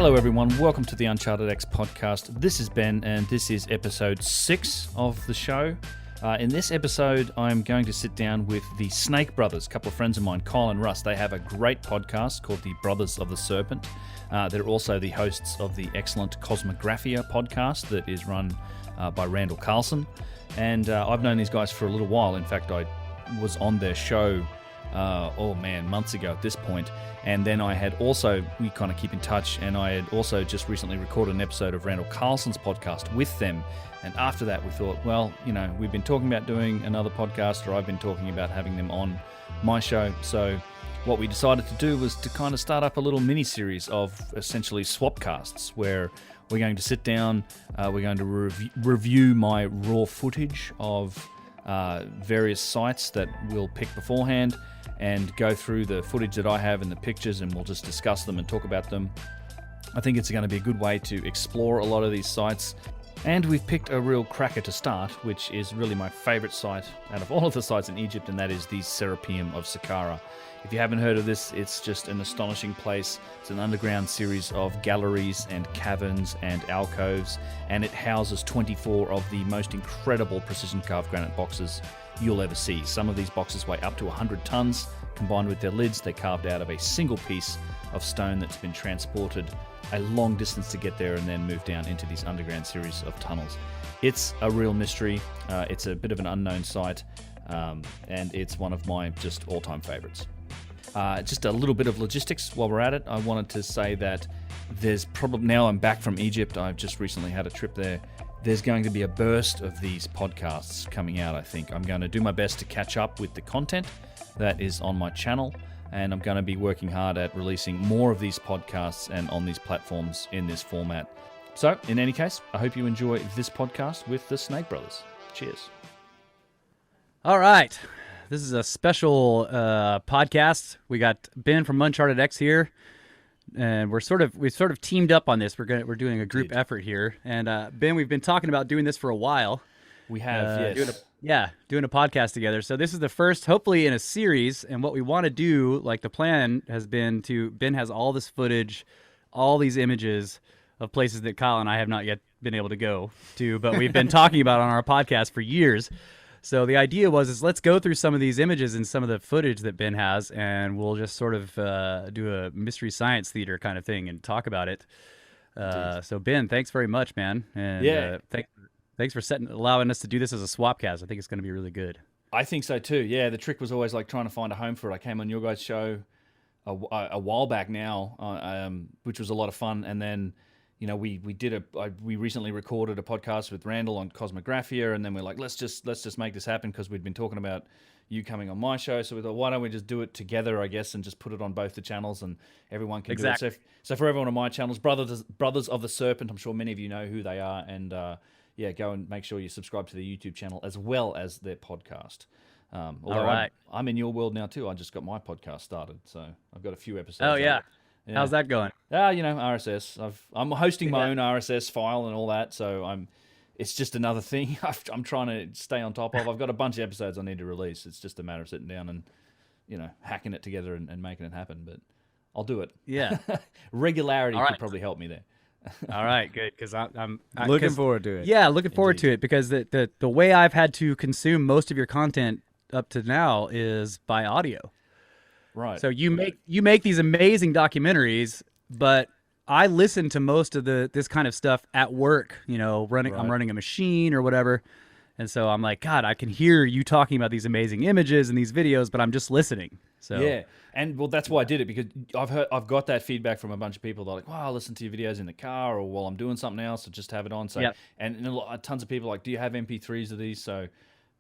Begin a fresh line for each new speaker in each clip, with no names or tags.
Hello everyone, welcome to the UnchartedX podcast. This is Ben and this is episode 6 of the show. In this episode, I'm going to sit down with the Snake Brothers, a couple of friends of mine, Kyle and Russ. They have a great podcast called the Brothers of the Serpent. They're also the hosts of the excellent Cosmographia podcast that is run by Randall Carlson. And I've known these guys for a little while. In fact, I was on their show, months ago at this point. And then we kind of keep in touch, and I had also just recently recorded an episode of Randall Carlson's podcast with them. And after that, we thought, well, we've been talking about doing another podcast, or I've been talking about having them on my show. So what we decided to do was to kind of start up a little mini-series of essentially swapcasts, where we're going to sit down, we're going to review my raw footage of various sites that we'll pick beforehand, and go through the footage that I have and the pictures, and we'll just discuss them and talk about them. I think it's going to be a good way to explore a lot of these sites. And we've picked a real cracker to start, which is really my favorite site out of all of the sites in Egypt, and that is the Serapeum of Saqqara. If you haven't heard of this, it's just an astonishing place. It's an underground series of galleries and caverns and alcoves, and it houses 24 of the most incredible precision-carved granite boxes you'll ever see. Some of these boxes weigh up to 100 tons. Combined with their lids, they're carved out of a single piece of stone that's been transported a long distance to get there and then moved down into these underground series of tunnels. It's a real mystery. It's a bit of an unknown site, and it's one of my just all-time favorites. Just a little bit of logistics while we're at it. I wanted to say that now I'm back from Egypt. I've just recently had a trip there. There's going to be a burst of these podcasts coming out, I think. I'm going to do my best to catch up with the content that is on my channel, and I'm going to be working hard at releasing more of these podcasts and on these platforms in this format. So, in any case, I hope you enjoy this podcast with the Snake Brothers. Cheers.
All right. This is a special podcast. We got Ben from UnchartedX here, and we've sort of teamed up on this. We're doing a group effort here, and Ben, we've been talking about doing this for a while.
We have, yes.
Doing a podcast together. So this is the first, hopefully, in a series. And what we want to do, like the plan has been Ben has all this footage, all these images of places that Kyle and I have not yet been able to go to, but we've been talking about on our podcast for years. So the idea is let's go through some of these images and some of the footage that Ben has, and we'll just sort of do a mystery science theater kind of thing and talk about it. So Ben, thanks very much, man. And thanks for allowing us to do this as a swapcast. I think it's going to be really good.
I think so too. Yeah, the trick was always like trying to find a home for it. I came on your guys' show a while back now, which was a lot of fun, and then we recently recorded a podcast with Randall on Cosmographia, and then we're like, let's just make this happen, because we'd been talking about you coming on my show. So we thought, why don't we just do it together, I guess, and just put it on both the channels, and everyone can do it. So for everyone on my channels, Brothers of the Serpent, I'm sure many of you know who they are, and go and make sure you subscribe to the YouTube channel as well as their podcast. Although
all right.
I'm in your world now too. I just got my podcast started, so I've got a few episodes.
Oh yeah. Yeah. How's that going?
RSS. I'm hosting my own RSS file and all that, so it's just another thing I'm trying to stay on top of. I've got a bunch of episodes I need to release. It's just a matter of sitting down and hacking it together and making it happen. But I'll do it.
Yeah.
Regularity could probably help me there.
All right, good, because I'm
looking forward to it.
Yeah, looking forward to it, because the way I've had to consume most of your content up to now is by audio.
Right.
So you make these amazing documentaries, but I listen to most of this kind of stuff at work. I'm running a machine or whatever, and so I'm like, God, I can hear you talking about these amazing images and these videos, but I'm just listening. So
yeah, and well, that's why I did it, because I've got that feedback from a bunch of people. They're like, "Wow, I listen to your videos in the car or while I'm doing something else, or just have it on." So, and tons of people are like, "Do you have MP3s of these?" So,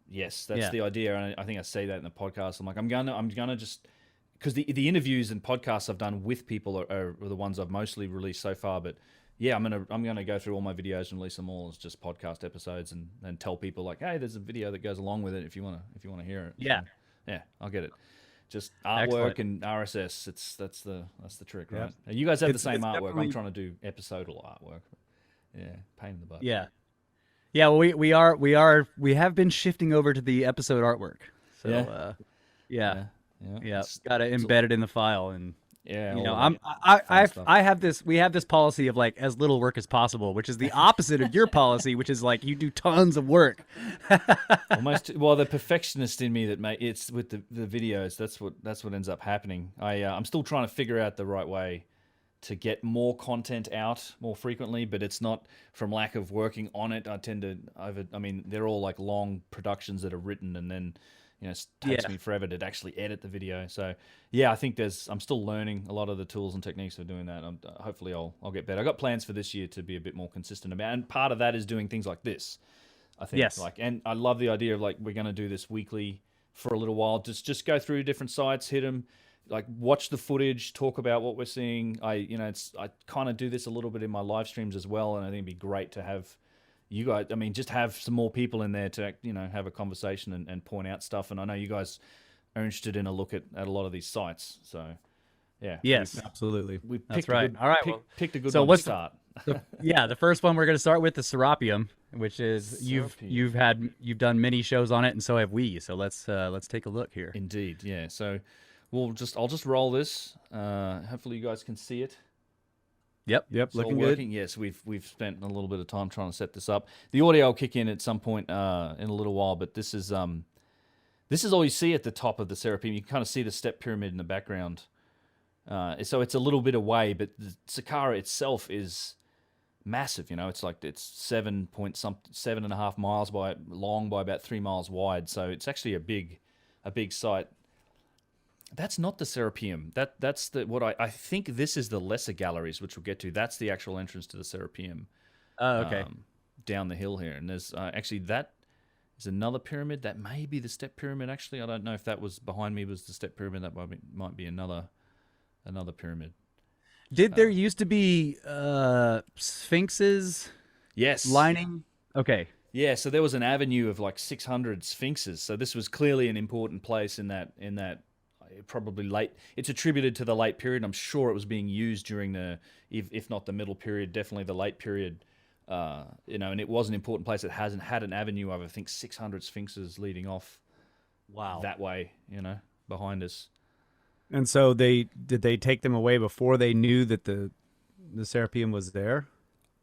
yes, that's the idea, and I think I say that in the podcast. I'm like, I'm gonna just, because the interviews and podcasts I've done with people are the ones I've mostly released so far. But yeah, I'm gonna go through all my videos and release them all as just podcast episodes, and tell people like, "Hey, there's a video that goes along with it if you wanna hear it."
Yeah,
so, yeah, I'll get it. Just artwork and RSS. That's the trick, right? Yeah. You guys have the same artwork. I'm trying to do episodal artwork. Yeah, pain in the butt.
Yeah. Well, we have been shifting over to the episode artwork. So yeah. Got to embed it in the file, and
Yeah,
You know,
all of
I'm
that fun stuff.
I have this we have this policy of like as little work as possible, which is the opposite of your policy, which is like you do tons of work.
Well, the perfectionist in me that it's with the videos. That's what ends up happening. I'm still trying to figure out the right way to get more content out more frequently, but it's not from lack of working on it. I tend to I mean, they're all like long productions that are written, and then it takes
Yeah.
me forever to actually edit the video. So yeah, I think I'm still learning a lot of the tools and techniques for doing that. Hopefully I'll get better. I got plans for this year to be a bit more consistent about, and part of that is doing things like this. I think
Yes.
and I love the idea of like we're going to do this weekly for a little while. Just go through different sites, hit them, like watch the footage, talk about what we're seeing. I kind of do this a little bit in my live streams as well, and I think it'd be great to have you guys. I mean, just have some more people in there to have a conversation and point out stuff. And I know you guys are interested in a look at a lot of these sites, so yeah.
Yes.
Absolutely.
We
That's
picked
right. All right.
picked a good
so
one
what's
to start.
the first one we're going to start with the Serapeum, which is
Serapeum.
you've done many shows on it, and so have we. So let's take a look here.
Indeed, yeah. So I'll just roll this. Hopefully you guys can see it.
Yep.
Yep.
It's all
Looking
working. Yes, we've spent a little bit of time trying to set this up. The audio will kick in at some point in a little while, but this is all you see at the top of the Serapeum. You can kind of see the step pyramid in the background. So it's a little bit away, but the Saqqara itself is massive. It's 7.5 miles long by about 3 miles wide. So it's actually a big site. That's not the Serapeum. That's I think this is the lesser galleries, which we'll get to. That's the actual entrance to the Serapeum.
Oh, okay.
Down the hill here, and there's actually that is another pyramid. That may be the step pyramid. Actually, I don't know if that was behind me was the step pyramid. That might be another pyramid.
Did there used to be sphinxes
Yes.
lining? Okay.
Yeah, so there was an avenue of like 600 sphinxes. So this was clearly an important place in that probably late. It's attributed to the late period. I'm sure it was being used during if not the middle period, definitely the late period. And it was an important place. It hasn't had an avenue of I think 600 sphinxes leading off.
Wow.
That way, behind us.
And so did they take them away before they knew that the Serapeum was there?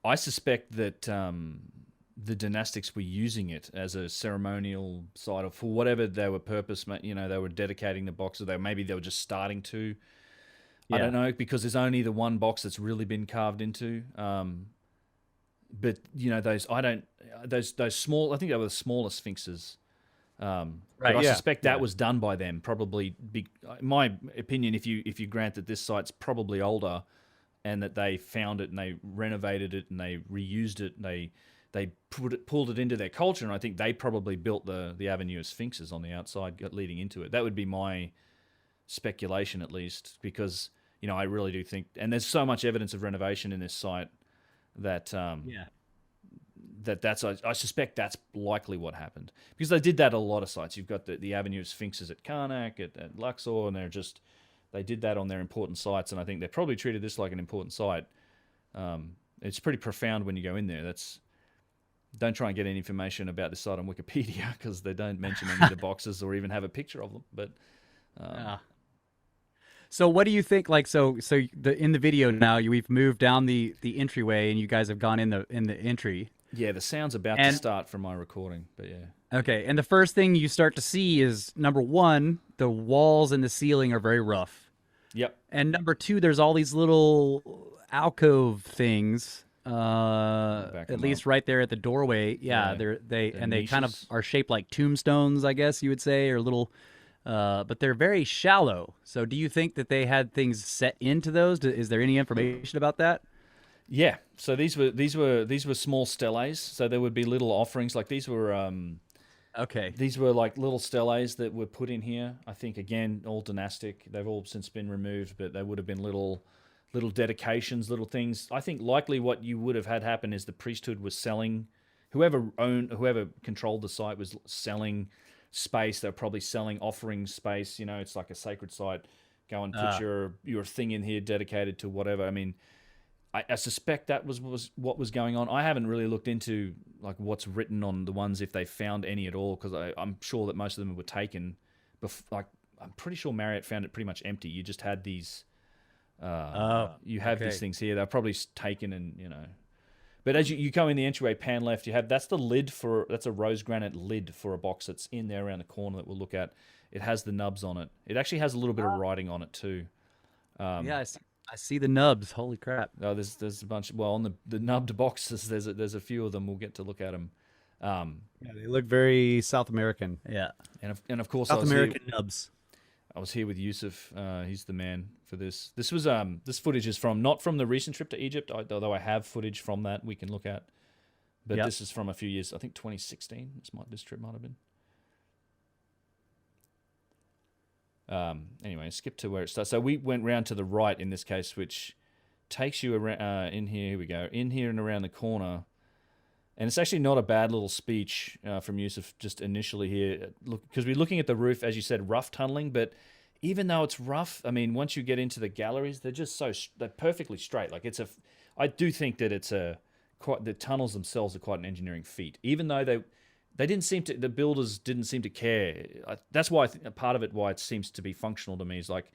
I suspect that the dynastics were using it as a ceremonial site for whatever they were purpose. They were dedicating the box, or maybe they were just starting to.
Yeah.
I don't know, because there's only the one box that's really been carved into. But those small. I think they were the smaller sphinxes. But I suspect that was done by them. Probably, in my opinion, if you grant that this site's probably older, and that they found it and they renovated it and they reused it, and they pulled it into their culture, and I think they probably built the avenue of sphinxes on the outside leading into it. That would be my speculation, at least, because I really do think, and there's so much evidence of renovation in this site that I suspect that's likely what happened, because they did that at a lot of sites. You've got the avenue of sphinxes at Karnak, at Luxor, and they did that on their important sites, and I think they probably treated this like an important site. It's pretty profound when you go in there. Don't try and get any information about this site on Wikipedia, because they don't mention any of the boxes or even have a picture of them. But
so what do you think? Like, in the video now, we've moved down the entryway, and you guys have gone in the entry.
Yeah, the sound's about to start from my recording, but yeah.
Okay, and the first thing you start to see is, number one, the walls and the ceiling are very rough.
Yep.
And number two, there's all these little alcove things, at least right there at the doorway. Yeah, they kind of are shaped like tombstones, I guess you would say, or little, but they're very shallow. So do you think that they had things set into those? Is there any information about that?
Yeah, so these were small steles. So there would be little offerings. Like these were
okay.
These were like little steles that were put in here. I think again all dynastic. They've all since been removed, but they would have been little dedications, little things. I think likely what you would have had happen is the priesthood was selling. Whoever controlled the site was selling space. They're probably selling offering space. It's like a sacred site. Go and put your thing in here dedicated to whatever. I mean, I suspect that was what was going on. I haven't really looked into like what's written on the ones, if they found any at all, because I'm sure that most of them were taken. I'm pretty sure Marriott found it pretty much empty. You just had these You have these things here. They're probably taken and, But as you go in the entryway, pan left, that's the lid that's a rose granite lid for a box that's in there around the corner that we'll look at. It has the nubs on it. It actually has a little bit of writing on it too.
I see the nubs. Holy crap!
Oh, there's a bunch. Well, on the nubbed boxes, there's a few of them. We'll get to look at them.
They look very South American.
Yeah,
and of course
South American nubs.
I was here with Yusuf. He's the man for this. This was this footage is not from the recent trip to Egypt, although I have footage from that we can look at. But this is from a few years. I think 2016. This trip might have been. Anyway, skip to where it starts. So we went round to the right in this case, which takes you around in here. Here we go. In here and around the corner. And it's actually not a bad little speech from Yusuf just initially here. Look, because we're looking at the roof, as you said, rough tunneling. But even though it's rough, I mean, once you get into the galleries, they're just they're perfectly straight. Like I do think that the tunnels themselves are quite an engineering feat. Even though the builders didn't seem to care. That's why I think part of it, why it seems to be functional to me, is like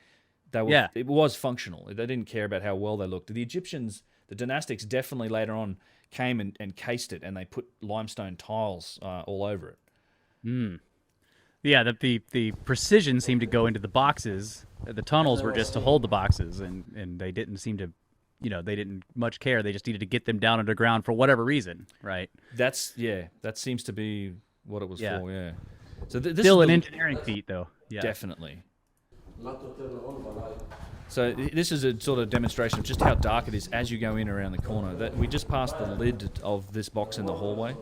it was functional. They didn't care about how well they looked. The Egyptians, the dynastics, definitely later on came and cased it, and they put limestone tiles all over it.
Yeah, the precision seemed to go into the boxes. The tunnels were just to hold the boxes, and they didn't seem to, they didn't much care. They just needed to get them down underground for whatever reason, right?
That seems to be what it was for. Yeah. So this
still
is
an engineering feat, though. Yeah,
definitely. So this is a sort of demonstration of just how dark it is as you go in around the corner. That we just passed the lid of this box in the hallway.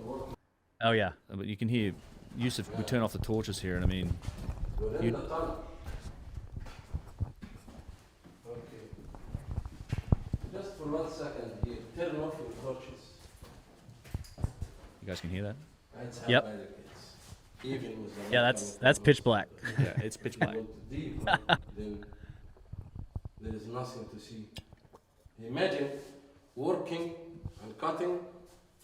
Oh yeah,
but you can hear Yusuf. We turn off the torches here, and I mean,
Okay. Just for 1 second here, turn off your torches.
You guys can hear that?
Yep.
Even with the
Yeah, that's pitch black.
Yeah, it's pitch black.
Then there is nothing to see. Imagine working and cutting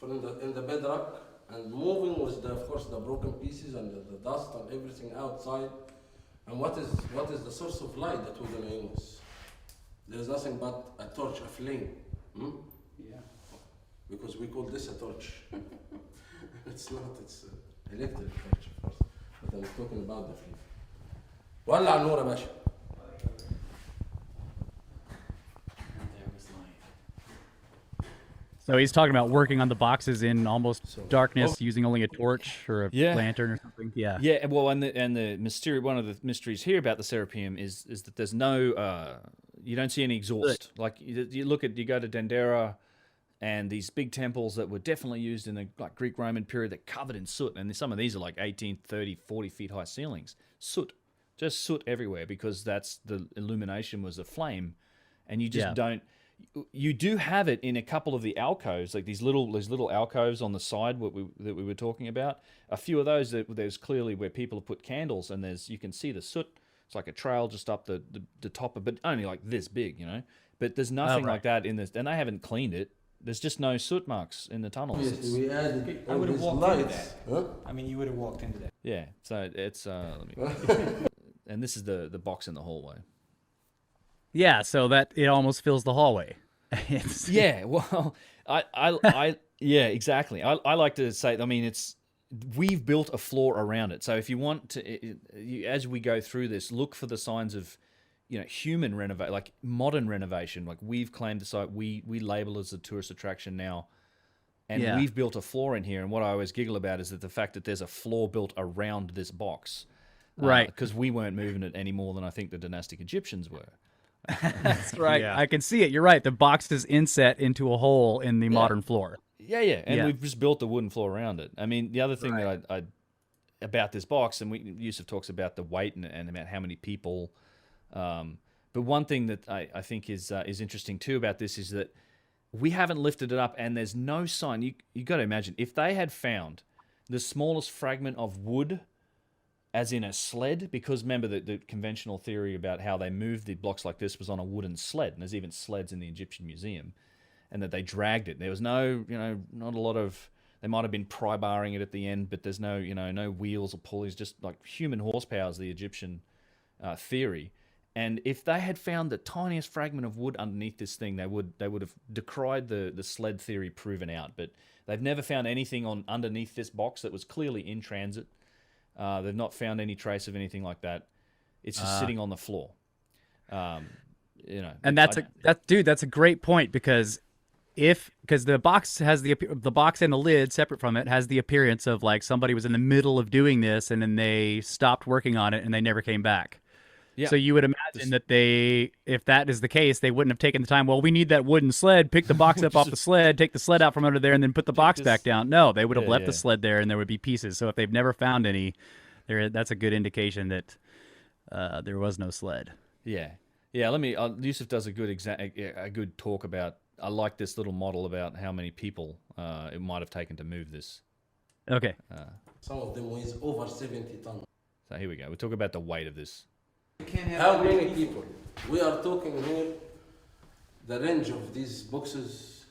in the bedrock and moving with of course the broken pieces and the dust and everything outside. And what is the source of light that we're gonna use? There is nothing but a torch, a flame. Yeah. Because we call this a torch. It's not. It's electric torch, of course. But I'm talking about the flame. ولع النور يا باشا.
So he's talking about working on the boxes in almost darkness, using only a torch or a lantern or something. Yeah.
Yeah. Well, and the mystery, one of the mysteries here about the Serapeum is that there's no, you don't see any exhaust. Like you go to Dendera, and these big temples that were definitely used in the Greek Roman period, they're covered in soot, and some of these are like 18, 30, 40 feet high ceilings. Soot, just soot everywhere, because that's the illumination was a flame, and you just don't. You do have it in a couple of the alcoves, like these little alcoves on the side that we were talking about. A few of those, there's clearly where people have put candles, and you can see the soot. It's like a trail just up the top of, but only like this big, But there's nothing like that in this, and they haven't cleaned it. There's just no soot marks in the tunnels.
Yes, we added
I
all
would have
these
walked into
lights.
that.
Huh?
I mean, you would have walked into that.
Yeah, so it's let me, and this is the box in the hallway.
Yeah, so that it almost fills the hallway.
Yeah, well, I yeah, exactly. I like to say, I mean, we've built a floor around it. So if you want to, as we go through this, look for the signs of, human renovation, like modern renovation. Like we've claimed the site, we label as a tourist attraction now, and we've built a floor in here. And what I always giggle about is that the fact that there's a floor built around this box,
right?
Because we weren't moving it any more than I think the dynastic Egyptians were.
That's right.
Yeah.
I can see it. You're right. The box is inset into a hole in the modern floor.
Yeah, and we've just built the wooden floor around it. I mean, the other thing that I about this box, and Yusuf talks about the weight and about how many people. But one thing that I think is interesting too about this is that we haven't lifted it up, and there's no sign. You got to imagine if they had found the smallest fragment of wood, as in a sled, because remember the conventional theory about how they moved the blocks like this was on a wooden sled, and there's even sleds in the Egyptian museum, and that they dragged it. There was no, not a lot of. They might have been pry barring it at the end, but there's no, no wheels or pulleys, just like human horsepower is the Egyptian theory. And if they had found the tiniest fragment of wood underneath this thing, they would have decried the sled theory proven out. But they've never found anything on underneath this box that was clearly in transit. They've not found any trace of anything like that. It's just sitting on the floor. You know,
And that's a great point, because the box has the box and the lid separate from it has the appearance of like somebody was in the middle of doing this and then they stopped working on it and they never came back.
Yeah.
So you would imagine that if that is the case, they wouldn't have taken the time. Well, we need that wooden sled. Pick the box up off the sled, take the sled out from under there, and then put the box back down. No, they would have left the sled there, and there would be pieces. So if they've never found any, that's a good indication that there was no sled.
Yeah. Yusuf does a good talk about. I like this little model about how many people it might have taken to move this.
Okay.
Some of them weighs over 70 tons.
So here we go. We'll talk about the weight of this.
How many people? We are talking here, the range of these boxes,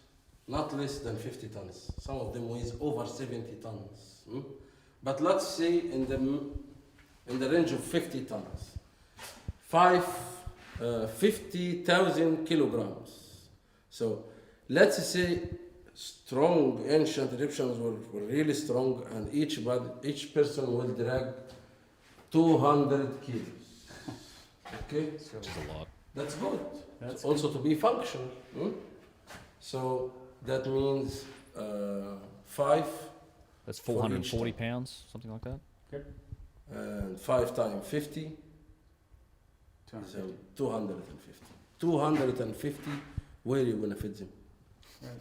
not less than 50 tons. Some of them weighs over 70 tons. But let's say in the range of 50 tons, 50,000 kilograms. So let's say strong ancient Egyptians were really strong, and each person will drag 200 kilos. Okay,
Which is a lot.
that's good. That's also to be functional. So that means 5.
That's 440 pounds, something like that.
And 5 times 50. 250. 250. 250. Where are you gonna fit them?
Right.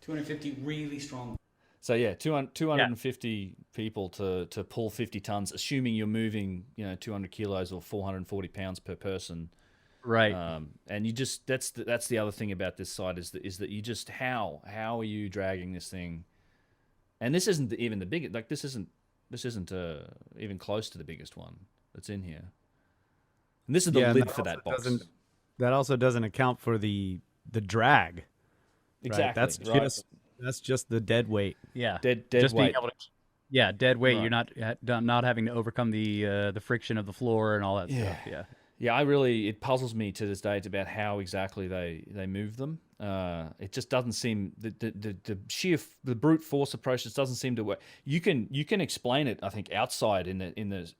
250 really strong.
So yeah, 250 people to pull 50 tons, assuming you're moving 200 kilos or 440 pounds per person.
Right.
And you just that's the other thing about this site is that you just how are you dragging this thing? And this isn't even the biggest. Like this isn't even close to the biggest one that's in here. And this is the lid for that box.
That also doesn't account for the drag.
Exactly.
Right? That's just the dead weight.
Yeah.
Dead
Just
weight.
being able to, dead weight.
Right.
You're not having to overcome the friction of the floor and all that stuff. Yeah.
Yeah, it puzzles me to this day about how exactly they move them. It just doesn't seem the brute force approach just doesn't seem to work. You can explain it, I think, outside in the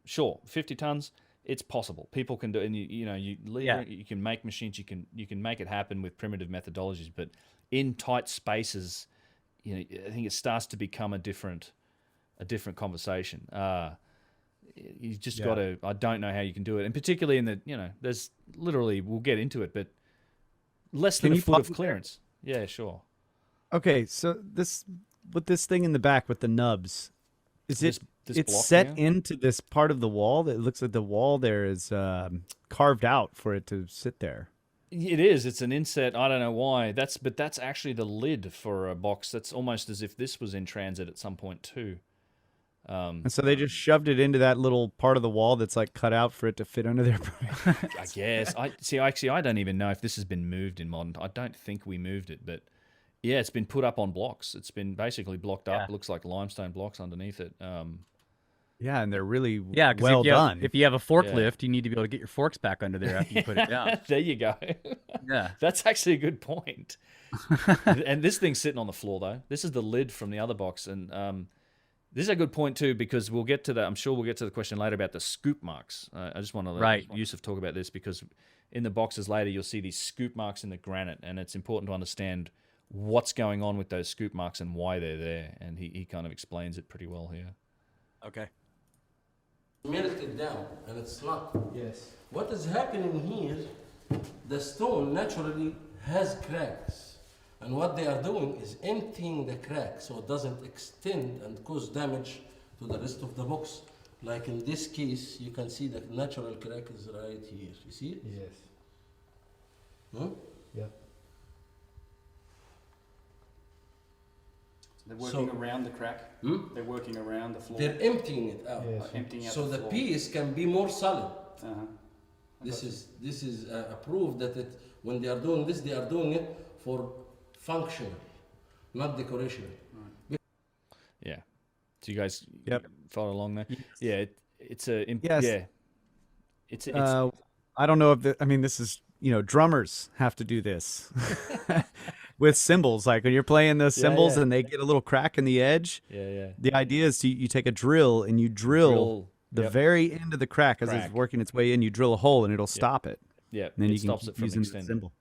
sure 50 tons. It's possible. People can do it, and you can make machines. You can make it happen with primitive methodologies, but in tight spaces, I think it starts to become a different conversation. You just got to. I don't know how you can do it, and particularly in the there's literally, we'll get into it, but less than a foot of clearance. Yeah, sure.
Okay, so this thing in the back with the nubs, it's
block
set
here?
into this part of the wall that looks like the wall there is carved out for it to sit there.
It is. It's an inset. I don't know why. That's actually the lid for a box. That's almost as if this was in transit at some point too.
And so they just shoved it into that little part of the wall that's like cut out for it to fit under there.
I guess. I don't even know if this has been moved in modern. I don't think we moved it, but yeah, it's been put up on blocks. It's been basically blocked up. It looks like limestone blocks underneath it.
Yeah, and they're really
well
done.
If you have a forklift, you need to be able to get your forks back under there after you put it down.
There you go.
Yeah.
That's actually a good point. And this thing's sitting on the floor, though. This is the lid from the other box. And this is a good point, too, because we'll get to that. I'm sure we'll get to the question later about the scoop marks. I just want to let Yusuf talk about this, because in the boxes later, you'll see these scoop marks in the granite, and it's important to understand what's going on with those scoop marks and why they're there. And he kind of explains it pretty well here.
Okay.
Melted down, and it's not.
Yes.
What is happening here, the stone naturally has cracks. And what they are doing is emptying the crack so it doesn't extend and cause damage to the rest of the box. Like in this case, you can see the natural crack is right here. You see it?
Yes.
Hmm?
Yeah.
They're
working
around the crack. They're working around the floor.
They're emptying it out.
Yes.
Emptying out
So the
floor.
piece can be more solid.
Uh-huh.
This is a proof that when they are doing this, they are doing it for functional, not decoration.
Yeah. So you guys
Yep.
follow along there?
Yes.
Yeah. It's a...
Yes.
Yeah. It's
I don't know if this is, drummers have to do this with cymbals. Like when you're playing the cymbals
yeah.
and they get a little crack in the edge,
Yeah, yeah.
the idea is you take a drill and you drill the
Yep.
very end of the crack as it's
Crack.
working its way in. You drill a hole and it'll stop it.
Yeah,
And then
it
you can
stops
keep
it from
using the
extending.
cymbal.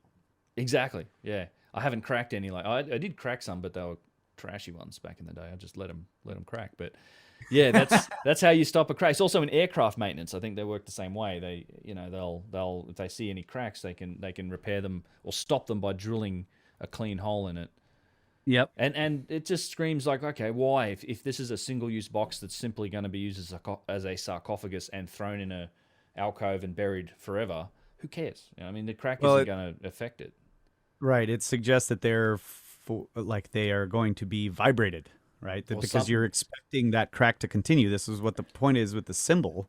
Exactly. Yeah, I haven't cracked any. Like I did crack some, but they were trashy ones back in the day. I just let them crack. But yeah, that's how you stop a crack. It's also in aircraft maintenance. I think they work the same way. They they'll if they see any cracks, they can repair them or stop them by drilling a clean hole in it.
Yep.
And it just screams like, okay, why? If this is a single-use box that's simply going to be used as a sarcophagus and thrown in a alcove and buried forever, who cares? The crack isn't going to affect it.
Right. It suggests that they are going to be vibrated, right?
Or
Because
something.
you're expecting that crack to continue. This is what the point is with the cymbal.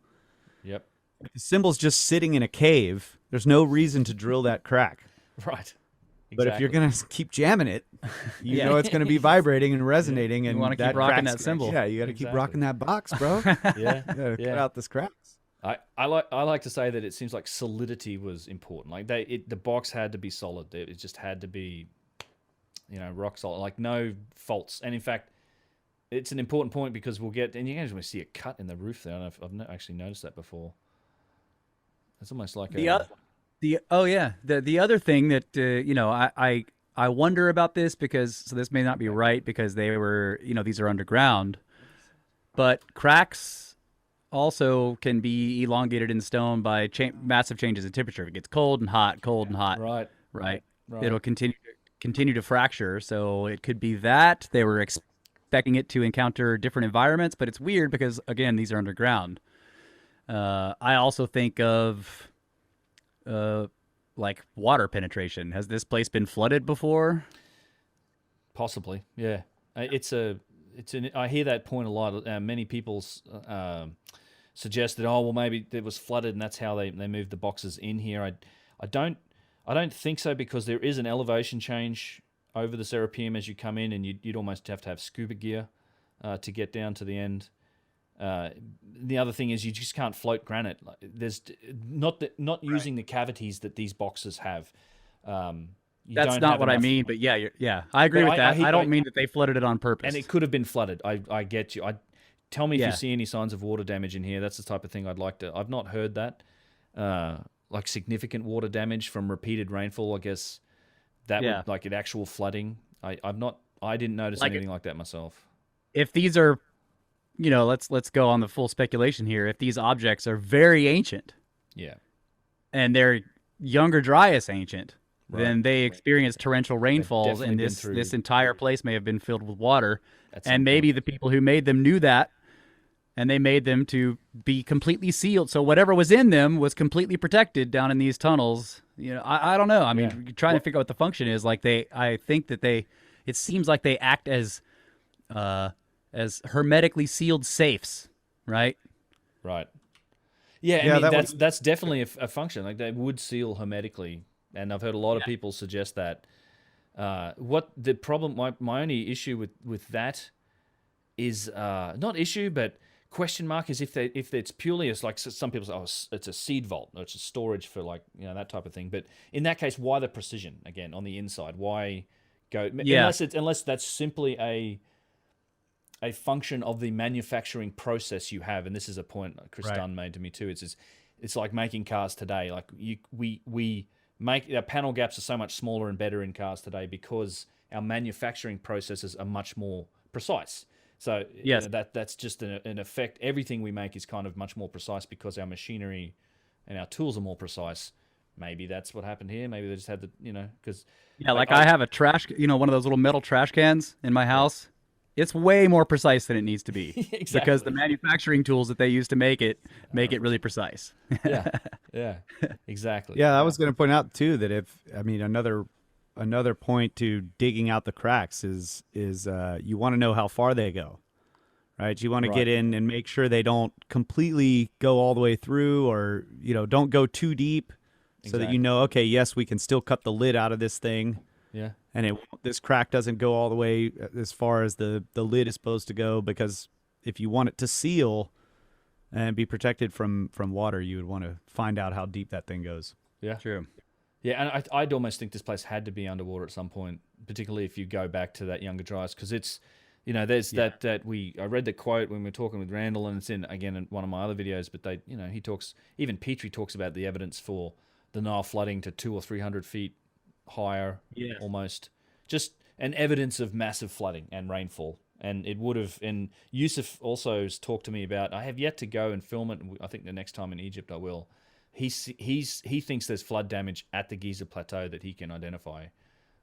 Yep.
If the cymbal's just sitting in a cave, there's no reason to drill that crack.
Right.
But if you're going to keep jamming it, you know it's going to be vibrating and resonating. And
You wanna keep
that
rocking
crack's-
that cymbal.
Yeah, you got to
Exactly.
keep rocking that box, bro.
Yeah.
You got to cut out this cracks.
I like to say that it seems like solidity was important. Like the box had to be solid. It just had to be, rock solid. Like no faults. And in fact, it's an important point because we'll get, and you can actually see a cut in the roof there. I don't know if I've actually noticed that before. It's almost like
The other thing that I wonder about this because this may not be right because they were these are underground, but cracks also can be elongated in stone by massive changes in temperature. If it gets cold and hot, right. It'll continue to fracture. So it could be that they were expecting it to encounter different environments, but it's weird because again these are underground. I also think of like water penetration. Has this place been flooded before?
Possibly, yeah. I hear that point a lot. Many people suggest that maybe it was flooded and that's how they moved the boxes in here. I don't think so because there is an elevation change over the Serapeum as you come in, and you'd almost have to have scuba gear to get down to the end. The other thing is you just can't float granite. There's not using the cavities that these boxes have.
That's not what I mean, but yeah, I agree with that. I don't mean that they flooded it on purpose.
And it could have been flooded. I get you. Tell me if you see any signs of water damage in here. That's the type of thing I'd like to. I've not heard that, like significant water damage from repeated rainfall. I guess that would like an actual flooding. I didn't notice anything like that myself.
If these are, let's go on the full speculation here. If these objects are very ancient, and they're Younger Dryas ancient, then they experienced torrential rainfalls, and this entire place may have been filled with water. And maybe the people who made them knew that, and they made them to be completely sealed. So whatever was in them was completely protected down in these tunnels. I don't know. I mean, you're trying to figure out what the function is. Like I think that it seems like they act as hermetically sealed safes, right?
Right. Yeah, I mean, that's definitely a function. Like they would seal hermetically, and I've heard a lot of people suggest that. What the problem? My only issue with that is not issue, but question mark is if it's purely as like some people say, it's a seed vault or it's a storage for like that type of thing. But in that case, why the precision again on the inside? Why go? Unless that's simply a function of the manufacturing process you have, and this is a point Chris Dunn made to me too. It's like making cars today. Like we make our panel gaps are so much smaller and better in cars today because our manufacturing processes are much more precise. So that's just an effect. Everything we make is kind of much more precise because our machinery and our tools are more precise. Maybe that's what happened here. Maybe they just had because
I have a trash, one of those little metal trash cans in my house. It's way more precise than it needs to be
exactly.
Because the manufacturing tools that they use to make it really precise.
yeah, exactly.
Yeah, I was going to point out too that another point to digging out the cracks is you want to know how far they go, right? You want to get in and make sure they don't completely go all the way through, or don't go too deep, so that okay, yes, we can still cut the lid out of this thing.
Yeah.
And this crack doesn't go all the way as far as the lid is supposed to go, because if you want it to seal, and be protected from water, you would want to find out how deep that thing goes.
Yeah.
True.
Yeah, and I'd almost think this place had to be underwater at some point, particularly if you go back to that Younger Dryas, because it's, there's I read the quote when we were talking with Randall, and it's in one of my other videos, but he talks, even Petrie talks about the evidence for the Nile flooding to 200 or 300 feet higher, almost, just an evidence of massive flooding and rainfall. And it would have, and Yusuf also has talked to me about, I have yet to go and film it, and I think the next time in Egypt I will. He thinks there's flood damage at the Giza Plateau that he can identify,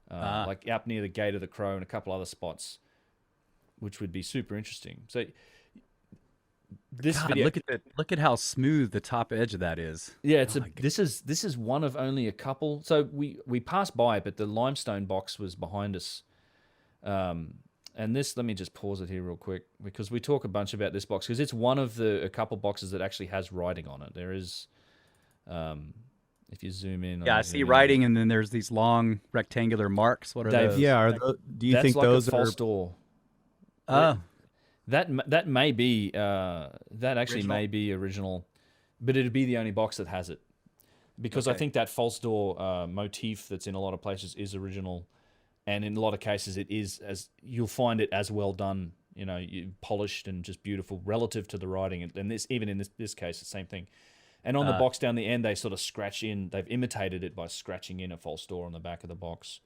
like up near the Gate of the Crow and a couple other spots, which would be super interesting. So this video,
look at how smooth the top edge of that is.
Yeah, this is one of only a couple. So we passed by it, but the limestone box was behind us. And this, let me just pause it here real quick, because we talk a bunch about this box because it's one of a couple boxes that actually has writing on it. There is. If you zoom in,
I see writing, and then there's these long rectangular marks. What are those?
Yeah, do you think
like
those
a false
are
door? That may be that actually
Original?
may be original, but it'd be the only box that has it, because I think that false door motif that's in a lot of places is original, and in a lot of cases it is, as you'll find it as well done, polished and just beautiful relative to the writing, and this, even in this case, the same thing. And on the box down the end, they sort of scratch in. They've imitated it by scratching in a false door on the back of the box.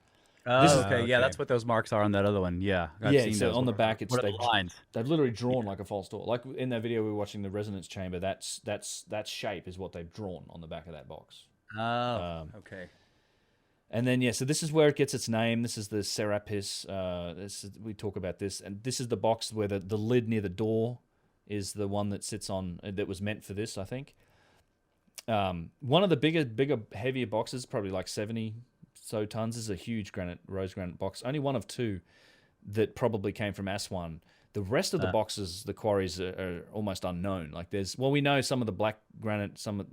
Okay. Yeah, that's what those marks are on that other one. Yeah, I've seen
so
those.
on the back, it's
what are the lines?
They've literally drawn like a false door. Like in that video we were watching, the resonance chamber. That shape is what they've drawn on the back of that box.
Oh, okay.
And then so this is where it gets its name. This is the Serapis. We talk about this, and this is the box where the lid near the door is the one that sits on. That was meant for this, I think. One of the bigger, heavier boxes, probably like 70 so tons, is a huge rose granite box. Only one of two that probably came from Aswan. The rest of the boxes, the quarries are almost unknown. Like we know some of the black granite, some of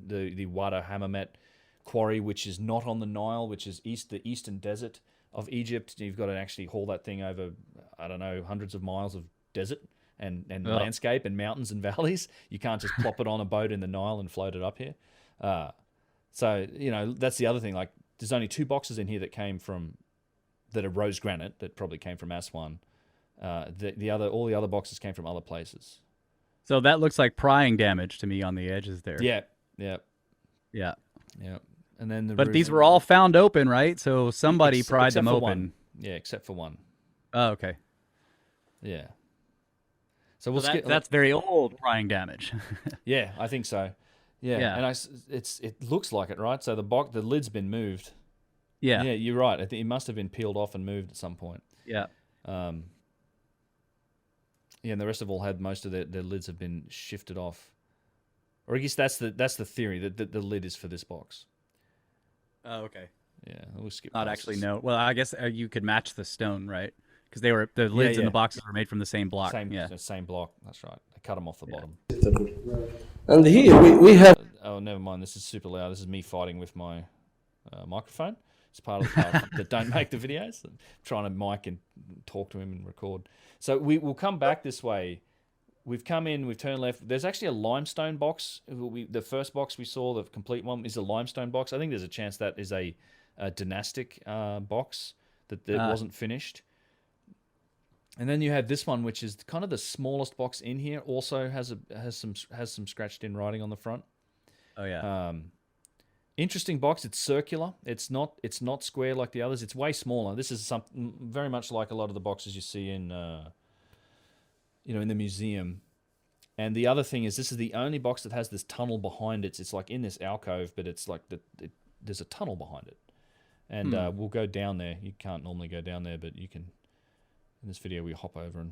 the Wada Hammamet quarry, which is not on the Nile, which is the eastern desert of Egypt. You've got to actually haul that thing over, I don't know, hundreds of miles of desert. And landscape and mountains and valleys. You can't just plop it on a boat in the Nile and float it up here. So that's the other thing. Like, there's only two boxes in here that are rose granite that probably came from Aswan. All the other boxes came from other places.
So that looks like prying damage to me on the edges there.
Yeah. And then
but these were all found open, right? So somebody pried them open.
One. Yeah, except for one.
Oh, okay.
Yeah. So
that's very old prying damage.
Yeah, I think so. Yeah. And it looks like it, right? So the lid's been moved.
Yeah.
Yeah, you're right. I think it must have been peeled off and moved at some point.
Yeah.
And the rest of all had most of their lids have been shifted off. Or I guess that's the theory that the lid is for this box.
Oh, okay.
Yeah, we'll skip.
Not actually no. Well, I guess you could match the stone, right? Because the lids and the boxes were made from the same block.
Same block. That's right. They cut them off the bottom.
And here we have.
Oh, never mind. This is super loud. This is me fighting with my microphone. It's part of the part that don't make the videos. I'm trying to mic and talk to him and record. So we'll come back this way. We've come in. We've turned left. There's actually a limestone box. The first box we saw, the complete one, is a limestone box. I think there's a chance that is a dynastic box that wasn't finished. And then you have this one, which is kind of the smallest box in here. Also has some scratched in writing on the front.
Oh yeah.
Interesting box. It's circular. It's not square like the others. It's way smaller. This is something very much like a lot of the boxes you see in in the museum. And the other thing is, this is the only box that has this tunnel behind it. It's like in this alcove, but it's like there's a tunnel behind it. And we'll go down there. You can't normally go down there, but you can. In this video, we hop over and,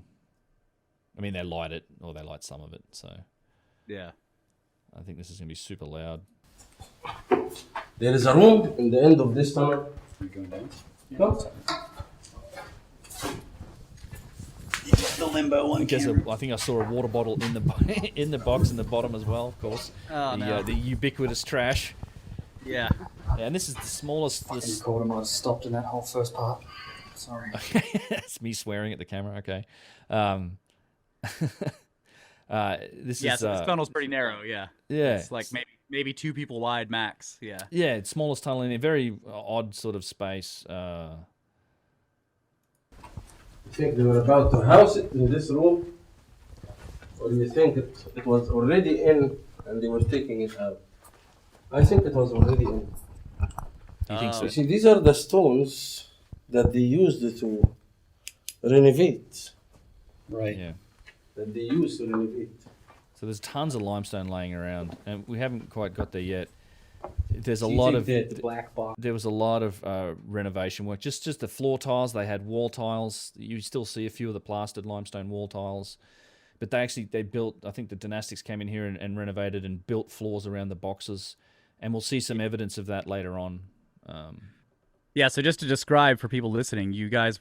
they light it, or they light some of it. So,
yeah,
I think this is going to be super loud.
There is a room in the end of this tunnel.
Are you going down?
No.
The limbo one.
I think I saw a water bottle in the in the box in the bottom as well. Of course, the ubiquitous trash.
Yeah.
And this is the smallest.
I might have stopped in that whole first part. Sorry.
That's me swearing at the camera. Okay. This
Yeah,
is
so this tunnel's pretty narrow. Yeah.
yeah,
It's like maybe 2 people wide max. Yeah.
yeah, it's smallest tunnel in a very odd sort of space.
I think they were about to house it in this room, or do you think it was already in and they were taking it out? I think it was already in.
You think so?
You see, these are the stones that they used to renovate.
Right.
Yeah.
That they used to renovate.
So there's tons of limestone laying around, and we haven't quite got there yet. There's a
Do you
lot
think
of
the black box.
there was a lot of renovation work. Just the floor tiles. They had wall tiles. You still see a few of the plastered limestone wall tiles, but they built. I think the dynastics came in here and renovated and built floors around the boxes, and we'll see some evidence of that later on.
Yeah, so just to describe for people listening, you guys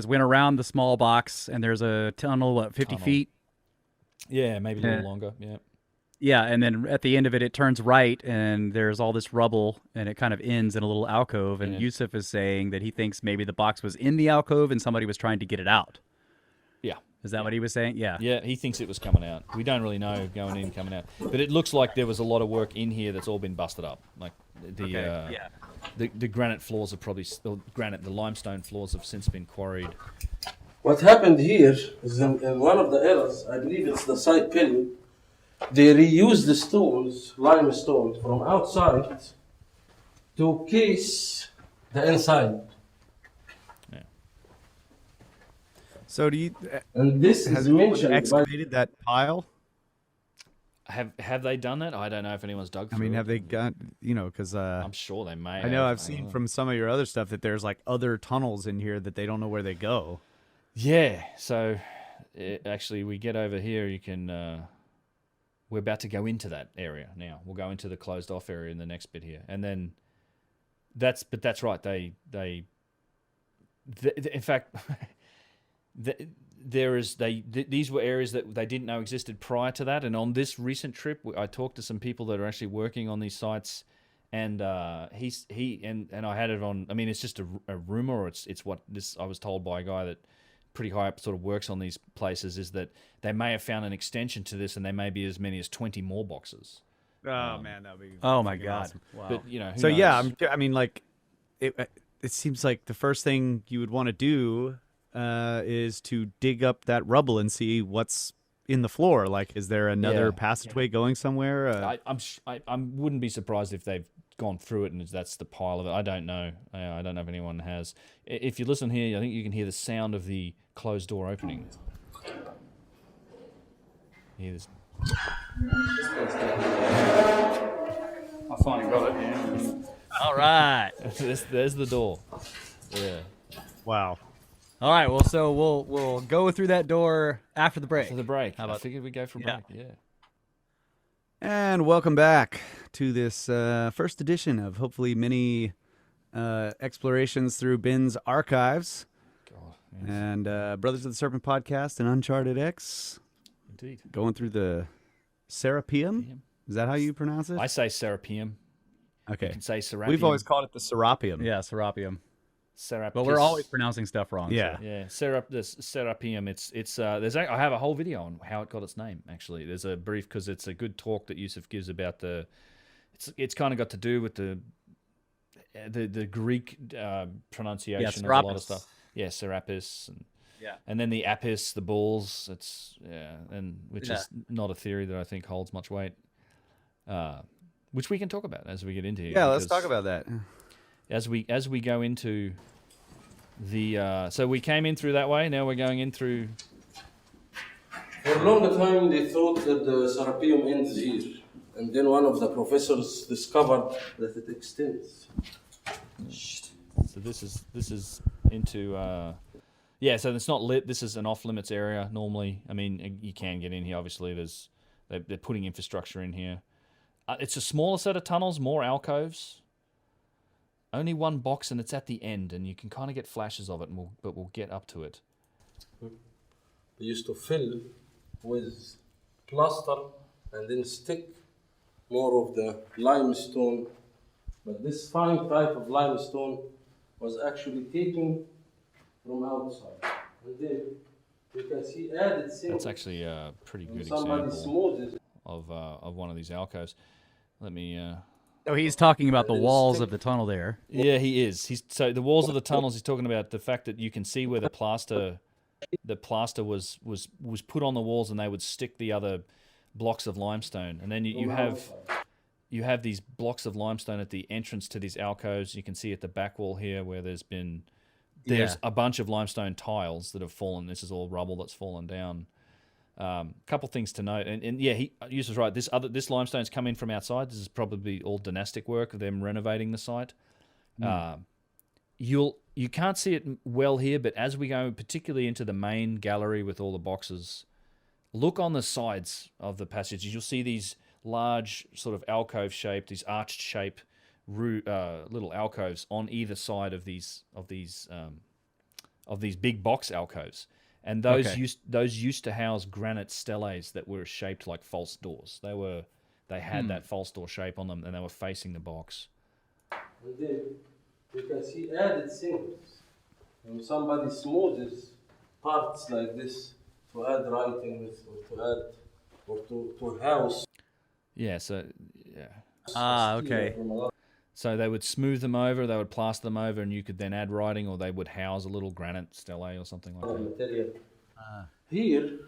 went around the small box, and there's a tunnel, 50 feet?
Yeah, maybe a little
Yeah.
longer. Yeah.
Yeah, and then at the end of it, it turns right, and there's all this rubble, and it kind of ends in a little alcove, and
Yeah.
Yusuf is saying that he thinks maybe the box was in the alcove and somebody was trying to get it out.
Yeah.
Is that what he was saying? Yeah.
Yeah, he thinks it was coming out. We don't really know going in, coming out. But it looks like there was a lot of work in here that's all been busted up. Like the granite floors are probably the limestone floors have since been quarried.
What happened here is in one of the eras, I believe it's the side pillar, they reused the stones, limestone, from outside to case the inside.
So do you
And this
has
is
anyone
mentioned by
excavated that pile?
Have they done that? I don't know if anyone's dug
I
through
mean,
it.
have they got because
I'm sure they may.
I know
have.
I've seen from some of your other stuff that there's like other tunnels in here that they don't know where they go.
Yeah. So actually, we get over here. You can. We're about to go into that area now. We'll go into the closed off area in the next bit here, and then that's right. They in fact. These were areas that they didn't know existed prior to that, and on this recent trip, I talked to some people that are actually working on these sites, and he I had it on. I mean, it's just a rumor, or it's what this I was told by a guy that pretty high up sort of works on these places, is that they may have found an extension to this, and there may be as many as 20 more boxes.
Oh man, that'd be
Oh my
freaking
God!
awesome.
Wow.
But you know, who
So yeah,
knows?
I mean, like it seems like the first thing you would want to do is to dig up that rubble and see what's in the floor. Like, is there another
Yeah.
passageway going somewhere?
I wouldn't be surprised if they've gone through it and that's the pile of it. I don't know. I don't know if anyone has. If you listen here, I think you can hear the sound of the closed door opening. Hear this?
I finally got it. Yeah.
All right.
there's the door. Yeah.
Wow.
All right. Well, so we'll go through that door after the break.
For the break.
How
I
about-
figured we'd go for a
Yeah.
break. Yeah.
And welcome back to this first edition of hopefully many explorations through Ben's archives
God. Yes.
and Brothers of the Serpent podcast and UnchartedX,
Indeed.
going through the Serapeum. Is that how you pronounce it?
I say Serapeum. You
Okay.
can say Serapeum.
We've always called it the Serapeum.
Yeah, Serapeum.
Serapis.
But we're always pronouncing stuff wrong.
Yeah.
So.
Yeah, Serapeum. I have a whole video on how it got its name. Actually, there's a brief because it's a good talk that Yusuf gives about it's kind of got to do with the Greek pronunciation of a lot of
Serapis.
stuff. Yeah, Serapis,
Yeah.
and then the apis, the bulls. Which
Yeah.
is not a theory that I think holds much weight. Which we can talk about as we get into here.
Yeah, let's
because
talk about that.
as we go into the so we came in through that way. Now we're going in through.
For a long time, they thought that the Serapeum ends here, and then one of the professors discovered that it extends.
So this is into so it's not lit. This is an off limits area normally. I mean, you can get in here. Obviously, they're putting infrastructure in here. It's a smaller set of tunnels, more alcoves. Only one box, and it's at the end, and you can kind of get flashes of it. But we'll get up to it.
They used to fill with plaster and then stick more of the limestone. But this fine type of limestone was actually taken from outside and then You can see added symbols.
That's actually a pretty good
Somebody
example
smooths it.
of one of these alcoves. Let me.
So he's talking about the walls of the tunnel there.
Yeah, he is. So the walls of the tunnels. He's talking about the fact that you can see where the plaster was put on the walls, and they would stick the other blocks of limestone, and then you have these blocks of limestone at the entrance to these alcoves. You can see at the back wall here where there's a bunch of limestone tiles that have fallen. This is all rubble that's fallen down. Couple things to note, and yeah, Yusuf's right. This limestone's come in from outside. This is probably all dynastic work of them renovating the site. You can't see it well here, but as we go, particularly into the main gallery with all the boxes, look on the sides of the passages. You'll see these large sort of alcove shaped, these arched shape little alcoves on either side of these big box alcoves. And those used to house granite steles that were shaped like false doors. They had that false door shape on them, and they were facing the box.
And then you can see added symbols. When somebody smooths parts like this to add writings or to house.
Yeah. So yeah.
Okay.
So they would smooth them over, they would plaster them over, and you could then add writing, or they would house a little granite stele or something like that.
Material. Here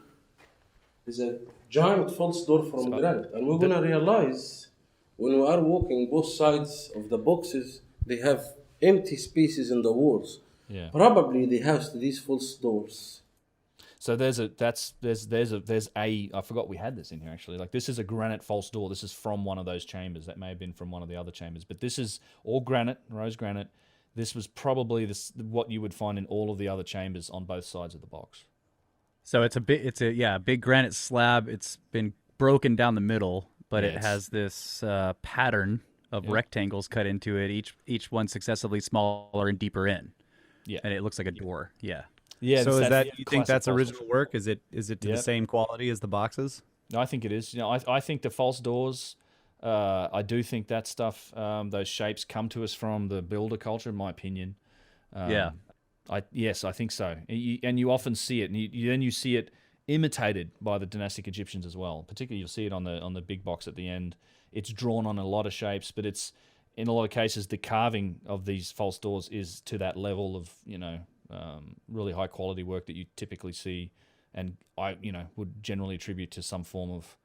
is a giant false door from granite, and we're gonna realize when we are walking both sides of the boxes, they have empty spaces in the walls.
Yeah.
Probably they housed these false doors.
So there's a I forgot we had this in here actually. Like this is a granite false door. This is from one of those chambers. That may have been from one of the other chambers, but this is all granite, rose granite. This was probably what you would find in all of the other chambers on both sides of the box.
So it's a big granite slab. It's been broken down the middle, but it has this pattern of rectangles cut into it. Each one successively smaller and deeper in. Yeah, and it looks like a door. Yeah.
Yeah.
So you think that's original work? Is it to the same quality as the boxes?
I think it is. I think the false doors. I do think that stuff, those shapes, come to us from the builder culture, in my opinion. I think so. And you often see it, and then you see it imitated by the dynastic Egyptians as well. Particularly, you'll see it on the big box at the end. It's drawn on a lot of shapes, but it's in a lot of cases the carving of these false doors is to that level of really high quality work that you typically see, and I would generally attribute to some form of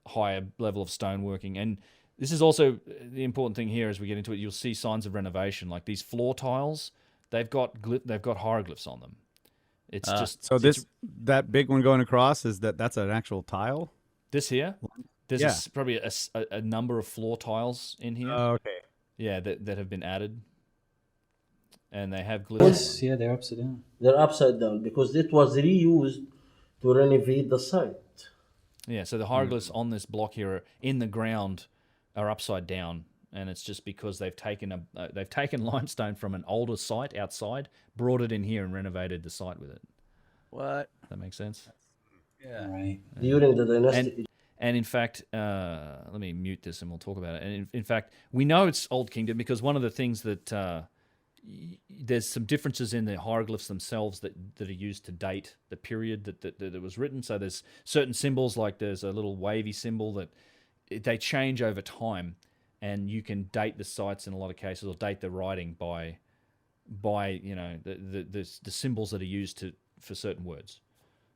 higher level of stoneworking. And this is also the important thing here as we get into it. You'll see signs of renovation, like these floor tiles. They've got hieroglyphs on them. It's just
that big one going across that's an actual tile.
This here, there's probably a number of floor tiles in here.
Oh, okay.
Yeah, that have been added, and they have glyphs.
Yeah, they're upside down.
They're upside down because it was reused to renovate the site.
Yeah, so the hieroglyphs on this block here in the ground are upside down, and it's just because they've taken limestone from an older site outside, brought it in here, and renovated the site with it.
What?
That makes sense.
Yeah. Right.
During the dynasty.
And in fact, let me mute this and we'll talk about it. And in fact, we know it's Old Kingdom because one of the things that there's some differences in the hieroglyphs themselves that are used to date the period that it was written. So there's certain symbols, like there's a little wavy symbol that they change over time, and you can date the sites in a lot of cases, or date the writing by the symbols that are used for certain words.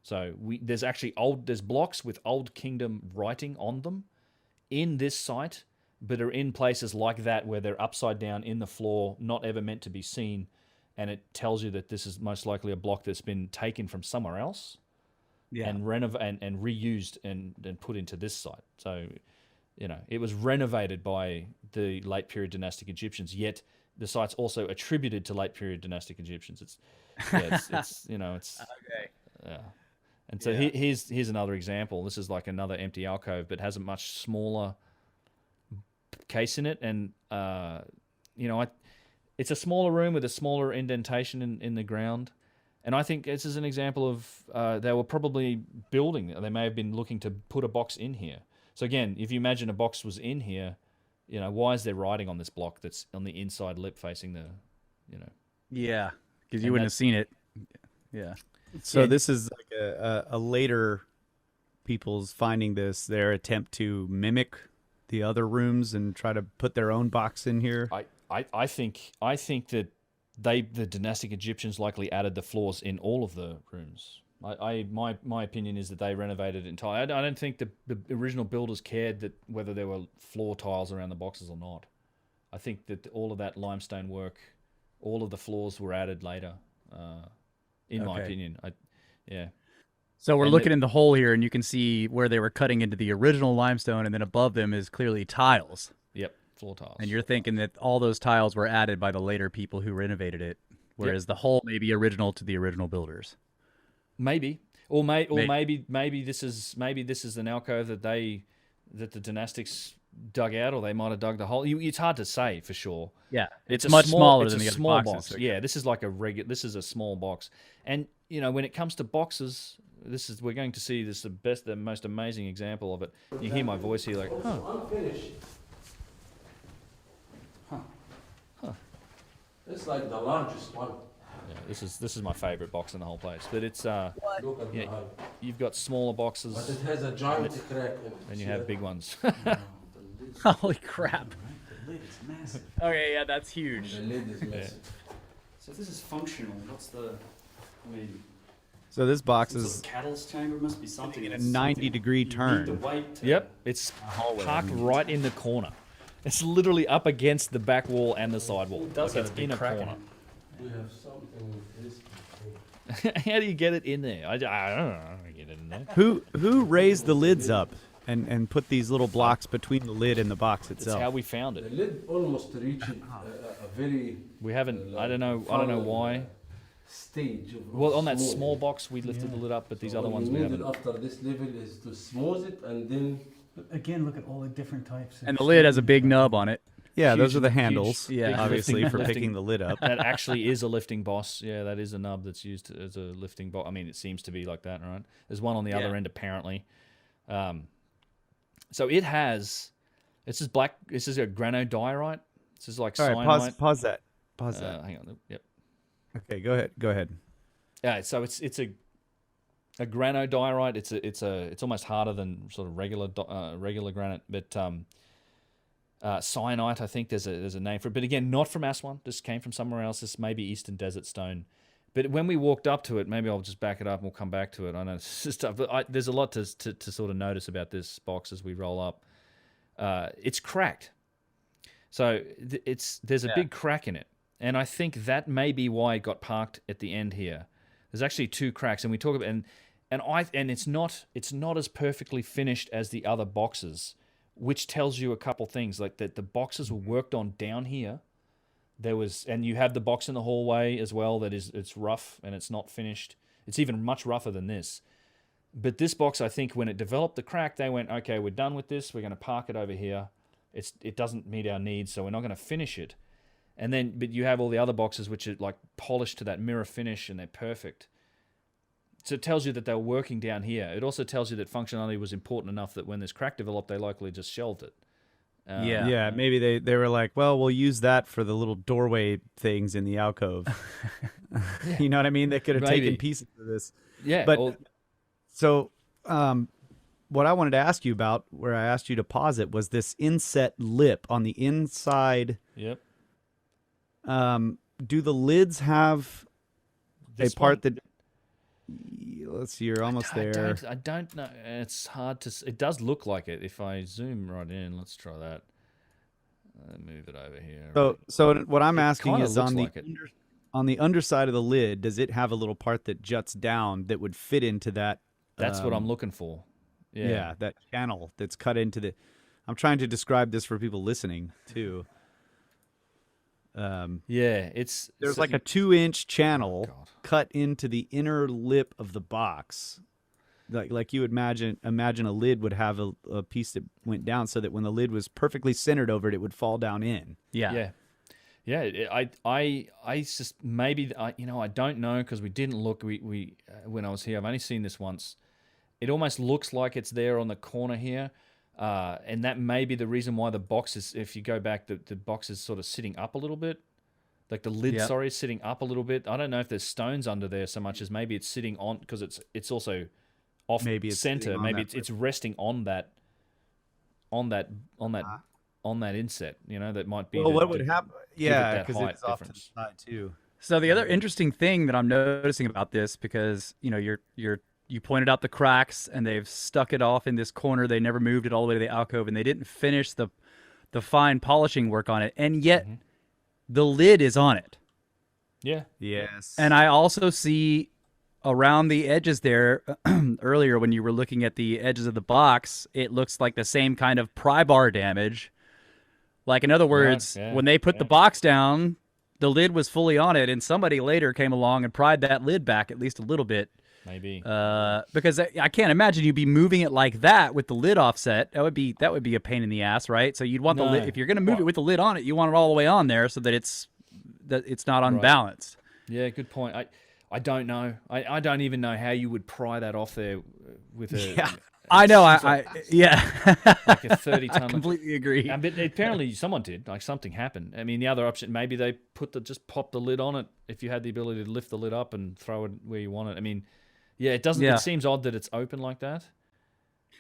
So there's actually there's blocks with Old Kingdom writing on them in this site, but are in places like that where they're upside down in the floor, not ever meant to be seen, and it tells you that this is most likely a block that's been taken from somewhere else, and reused and put into this site. So, it was renovated by the late period dynastic Egyptians. Yet the site's also attributed to late period dynastic Egyptians. It's
Okay.
Yeah. And so here's another example. This is like another empty alcove, but has a much smaller case in it, and it's a smaller room with a smaller indentation in the ground. And I think this is an example of they were probably building. They may have been looking to put a box in here. So again, if you imagine a box was in here, why is there writing on this block that's on the inside lip facing the,
Yeah, because you wouldn't have seen it. Yeah.
So
Yeah.
this is like a later people's finding this, their attempt to mimic the other rooms and try to put their own box in here.
I think that the dynastic Egyptians likely added the floors in all of the rooms. My opinion is that they renovated it entirely. I don't think the original builders cared that whether there were floor tiles around the boxes or not. I think that all of that limestone work, all of the floors were added later. In my
Okay.
opinion, yeah.
So we're
And
looking in the hole here, and you can see where they were cutting into the original limestone, and then above them is clearly tiles.
Yep, floor tiles.
And you're thinking that all those tiles were added by the later people who renovated it, whereas the hole may be original to the original builders.
Maybe, or maybe this is an alcove that the dynastics dug out, or they might have dug the hole. It's hard to say for sure.
Yeah,
It's
it's much smaller
it's
than
a
the other
small
boxes.
box.
so-
Yeah, this is like this is a small box. And when it comes to boxes, we're going to see the most amazing example of it. You hear my voice here, like,
Unfinished. It's like the largest one.
yeah, this is my favorite box in the whole place. But it's
Look at
yeah,
the height.
you've got smaller boxes,
But it has a giant crack in it.
and you
See
have
that?
big ones.
Holy crap!
The lid is massive.
Okay, yeah, that's huge.
The lid is massive.
So if this is functional, what's the? I mean,
So this box
some sort
is
of catalyst chamber must be something.
in a
that's-
90-degree
you need
turn.
the weight to-
Yep, it's parked right in the corner. It's literally up against the back wall and the side wall.
does have
It's
a big
in a
crack in
corner.
We have something with this.
How do you get it in there? I don't know how to get it in there.
Who raised the lids up and put these little blocks between the lid and the box
That's
itself?
how we found
The
it.
lid almost reached a very
We haven't. I don't know why.
stage of
Well, on that
smoothing.
small box, we lifted the lid up, but these
So
other
what
ones
we
we
needed
haven't.
after this level is to smooth it and then
Again, look at all the different types.
And the lid has a big nub on it.
Yeah, those
Huge-
are the
huge-
handles,
yeah,
obviously,
lifting-
for
lifting-
picking the lid up.
That actually is a lifting boss. Yeah, that is a nub that's used as a lifting box. I mean, it seems to be like that, right? There's one on the other
Yeah.
end apparently. So it has. This is black. This is a granodiorite. This is like
All right,
cyanide.
pause that. Pause that.
Hang on. Yep.
Okay, go ahead. Go ahead.
Yeah. So it's a granodiorite. It's almost harder than sort of regular granite, but cyanite. I think there's a name for it, but again, not from Aswan. This came from somewhere else. This may be Eastern Desert Stone. But when we walked up to it, maybe I'll just back it up and we'll come back to it. I know this is tough, but there's a lot to sort of notice about this box as we roll up. It's cracked, so there's a big crack in it, and I think that may be why it got parked at the end here. There's actually two cracks, and we talk about and it's not as perfectly finished as the other boxes, which tells you a couple things, like that the boxes were worked on down here. And you have the box in the hallway as well it's rough and it's not finished. It's even much rougher than this. But this box, I think, when it developed the crack, they went, okay, we're done with this. We're going to park it over here. It doesn't meet our needs, so we're not going to finish it. But you have all the other boxes which are like polished to that mirror finish and they're perfect. So it tells you that they were working down here. It also tells you that functionality was important enough that when this crack developed, they likely just shelved it.
Yeah.
Yeah, maybe they were like, well, we'll use that for the little doorway things in the alcove. You know what I mean? They could have
Maybe.
taken pieces of this.
Yeah,
But so what I wanted to ask you about, where I asked you to pause it, was this inset lip on the inside.
yep.
Do the lids have
This
a part
one-
that? Let's see, you're almost there.
I don't know. It's hard to. It does look like it. If I zoom right in, let's try that. Move it over here.
So what I'm
It
asking
kinda
is
looks
on the
like it.
on the underside of the lid, does it have a little part that juts down that would fit into that?
That's what I'm looking for.
Yeah, that channel that's cut into the. I'm trying to describe this for people listening too.
Yeah, it's
There's
so-
like a 2-inch channel
God.
cut into the inner lip of the box. Like you would imagine a lid would have a piece that went down so that when the lid was perfectly centered over it would fall down in.
Yeah.
I just maybe I don't know because we didn't look. We when I was here, I've only seen this once. It almost looks like it's there on the corner here, and that may be the reason why the box is. If you go back, the box is sort of sitting up a little bit. Like the lid,
Yep.
sorry, is sitting up a little bit. I don't know if there's stones under there so much as maybe it's sitting on, because it's also off
Maybe it's sitting
center.
on
Maybe
that
it's resting on that inset. You know, that might be.
Well, what would happen?
give it
Yeah,
that
because
height
it's off to the
difference.
side too.
So the other interesting thing that I'm noticing about this, because you pointed out the cracks and they've stuck it off in this corner. They never moved it all the way to the alcove, and they didn't finish the fine polishing work on it, and yet the lid is on it.
Yeah.
Yes.
And I also see around the edges there earlier when you were looking at the edges of the box, it looks like the same kind of pry bar damage. Like, in other words,
yeah,
when they put the box down, the lid was fully on it, and somebody later came along and pried that lid back at least a little bit.
Maybe.
Because I can't imagine you'd be moving it like that with the lid offset. That would be a pain in the ass, right? So you'd want the lid, if you're going to move it with the lid on it, you want it all the way on there so that it's not unbalanced.
Yeah, good point. I don't know. I don't even know how you would pry that off there with a.
Yeah.
I know.
Yeah. Like a 30-ton.
I completely agree.
But apparently someone did. Like, something happened. I mean, the other option, maybe they just pop the lid on it if you had the ability to lift the lid up and throw it where you want it. I mean, yeah, it doesn't.
Yeah.
It seems odd that it's open like that.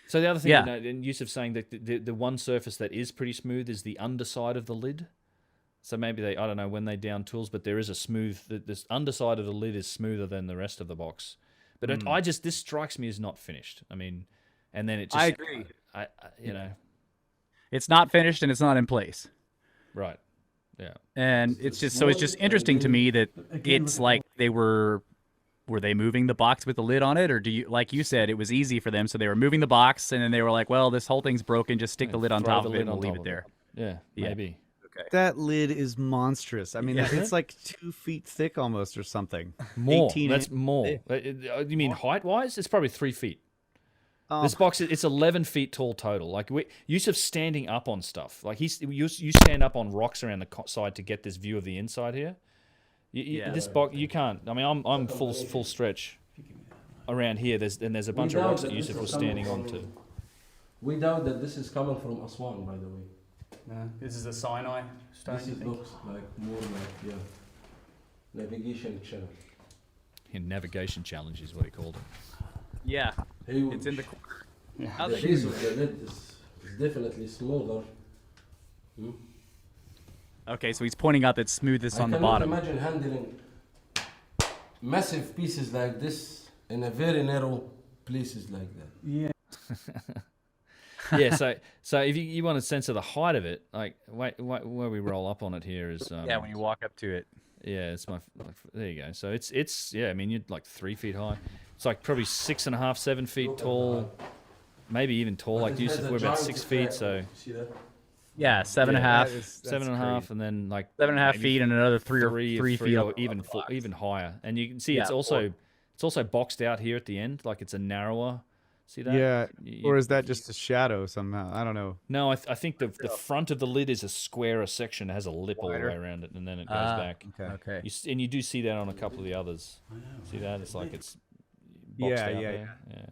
So the other thing, and Yusuf saying that the one surface that is pretty smooth is the underside of the lid. So maybe I don't know when they down tools, but there is a smooth. This underside of the lid is smoother than the rest of the box. But this strikes me as not finished. I mean, and then it just.
I agree.
It's
not finished and it's not in place.
Right. Yeah.
And it's just interesting to me that it's like they were they moving the box with the lid on it, or do you, like you said, it was easy for them, so they were moving the box and then they were like, well, this whole thing's broken, just stick the lid on
Throw
top
the
of it
lid
and
on
we'll leave
top
it
of it.
there.
Yeah. Maybe.
That lid is monstrous. I mean,
Yeah.
it's like 2 feet thick almost or something.
More.
18
That's
inch
more.
thick.
You mean height-wise? It's probably 3 feet.
Oh.
This box, it's 11 feet tall total. Like, Yusuf's standing up on stuff. Like, you stand up on rocks around the side to get this view of the inside here. This box, you can't. I mean, I'm full stretch around here. There's a bunch of rocks that Yusuf was standing onto.
We doubt that this is coming from Aswan, by the way.
No, this is a Sinai stone.
This
you think?
looks like more like navigation channel.
Navigation challenge is what he called it.
Yeah.
Huge.
It's in the
Yeah.
The base of the lid is definitely smoother.
Okay, so he's pointing out that smoothness on the bottom.
I cannot imagine handling massive pieces like this in a very narrow places like that.
Yeah.
Yeah, so if you want a sense of the height of it, like wait where we roll up on it here is
Yeah, when you walk up to it.
yeah, it's there you go. So it's yeah, I mean, you're like 3 feet high. It's like probably 6.5, 7 feet tall, maybe even tall. Like Yusuf, we're about 6 feet, so
See that?
Yeah, 7.5.
7.5, and then like
7.5
maybe
feet and another three feet
or
up
even higher. And you can see
Yeah,
it's also boxed out here at the end, like it's a narrower. See that?
Yeah.
You-
Or is that just a shadow somehow? I don't know.
No, I think the front of the lid is a squarer section that has a lip all the way around it, and then it goes back.
Okay.
And you do see that on a couple of the others. See that? It's like it's boxed
Yeah,
out
yeah,
there. Yeah.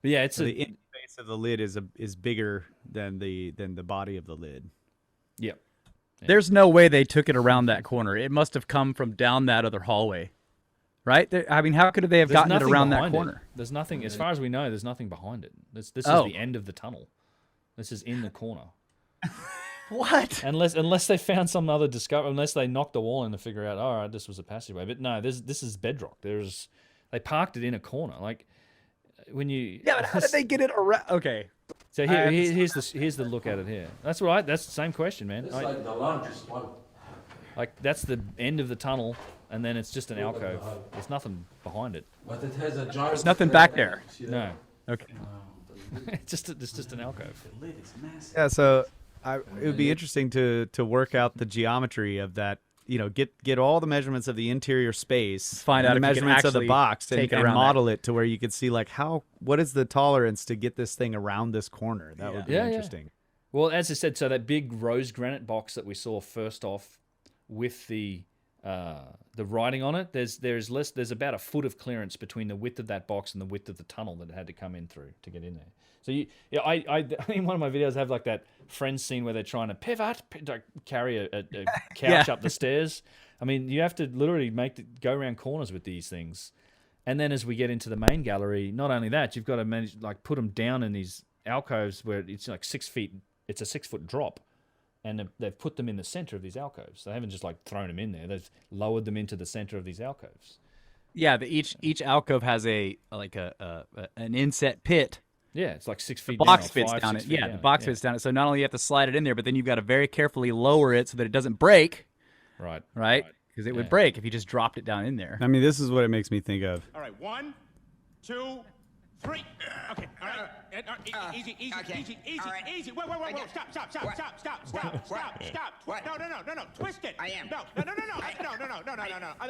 But yeah, it's
So the interface of the lid is bigger than the body of the lid.
yeah.
There's no way they took it around that corner. It must have come from down that other hallway. Right? I mean, how could they have
There's
gotten it
nothing
around that
behind it.
corner?
There's nothing, as far as we know. There's nothing behind it. This is
Oh.
the end of the tunnel. This is in the corner.
What?
Unless they found some other discovery, unless they knocked a wall in to figure out, all right, this was a passageway. But no, this is bedrock. They parked it in a corner. Like when you
Yeah, but how did they get it around? Okay.
So here's the look at it here. That's right. That's the same question, man.
It's like the largest one.
Like that's the end of the tunnel, and then it's just an alcove. There's nothing behind it.
But it has a giant.
There's nothing back there.
See that?
No,
Okay.
it's just an alcove.
The lid is massive.
Yeah, so it would be interesting to work out the geometry of that. You know, get all the measurements of the interior space,
Find out
and the
if you can
measurements of the
actually
box,
take
and
it around
model it to where you could see like what is the tolerance to get this thing around this corner. That would be
Yeah, yeah.
interesting.
Well, as I said, so that big rose granite box that we saw first off with the the writing on it. There's less. There's about a foot of clearance between the width of that box and the width of the tunnel that it had to come in through to get in there. So I in one of my videos I have like that Friends scene where they're trying to pivot, like carry a couch up the stairs. I mean, you have to literally go around corners with these things. And then as we get into the main gallery, not only that, you've got to manage like put them down in these alcoves where it's like 6 feet. It's a 6-foot drop, and they've put them in the center of these alcoves. They haven't just like thrown them in there. They've lowered them into the center of these alcoves.
Yeah, each alcove has an inset pit.
Yeah, it's like 6 feet
The
down.
box fits down it.
Yeah,
The box fits down it. So not only you have to slide it in there, but then you've got to very carefully lower it so that it doesn't break.
Right.
Because it would break if you just dropped it down in there.
I mean, this is what it makes me think of.
All right, 1, 2, 3. Okay, all right. Easy.
All right.
Wait. Stop.
What?
No. Twist it.
I am.
No.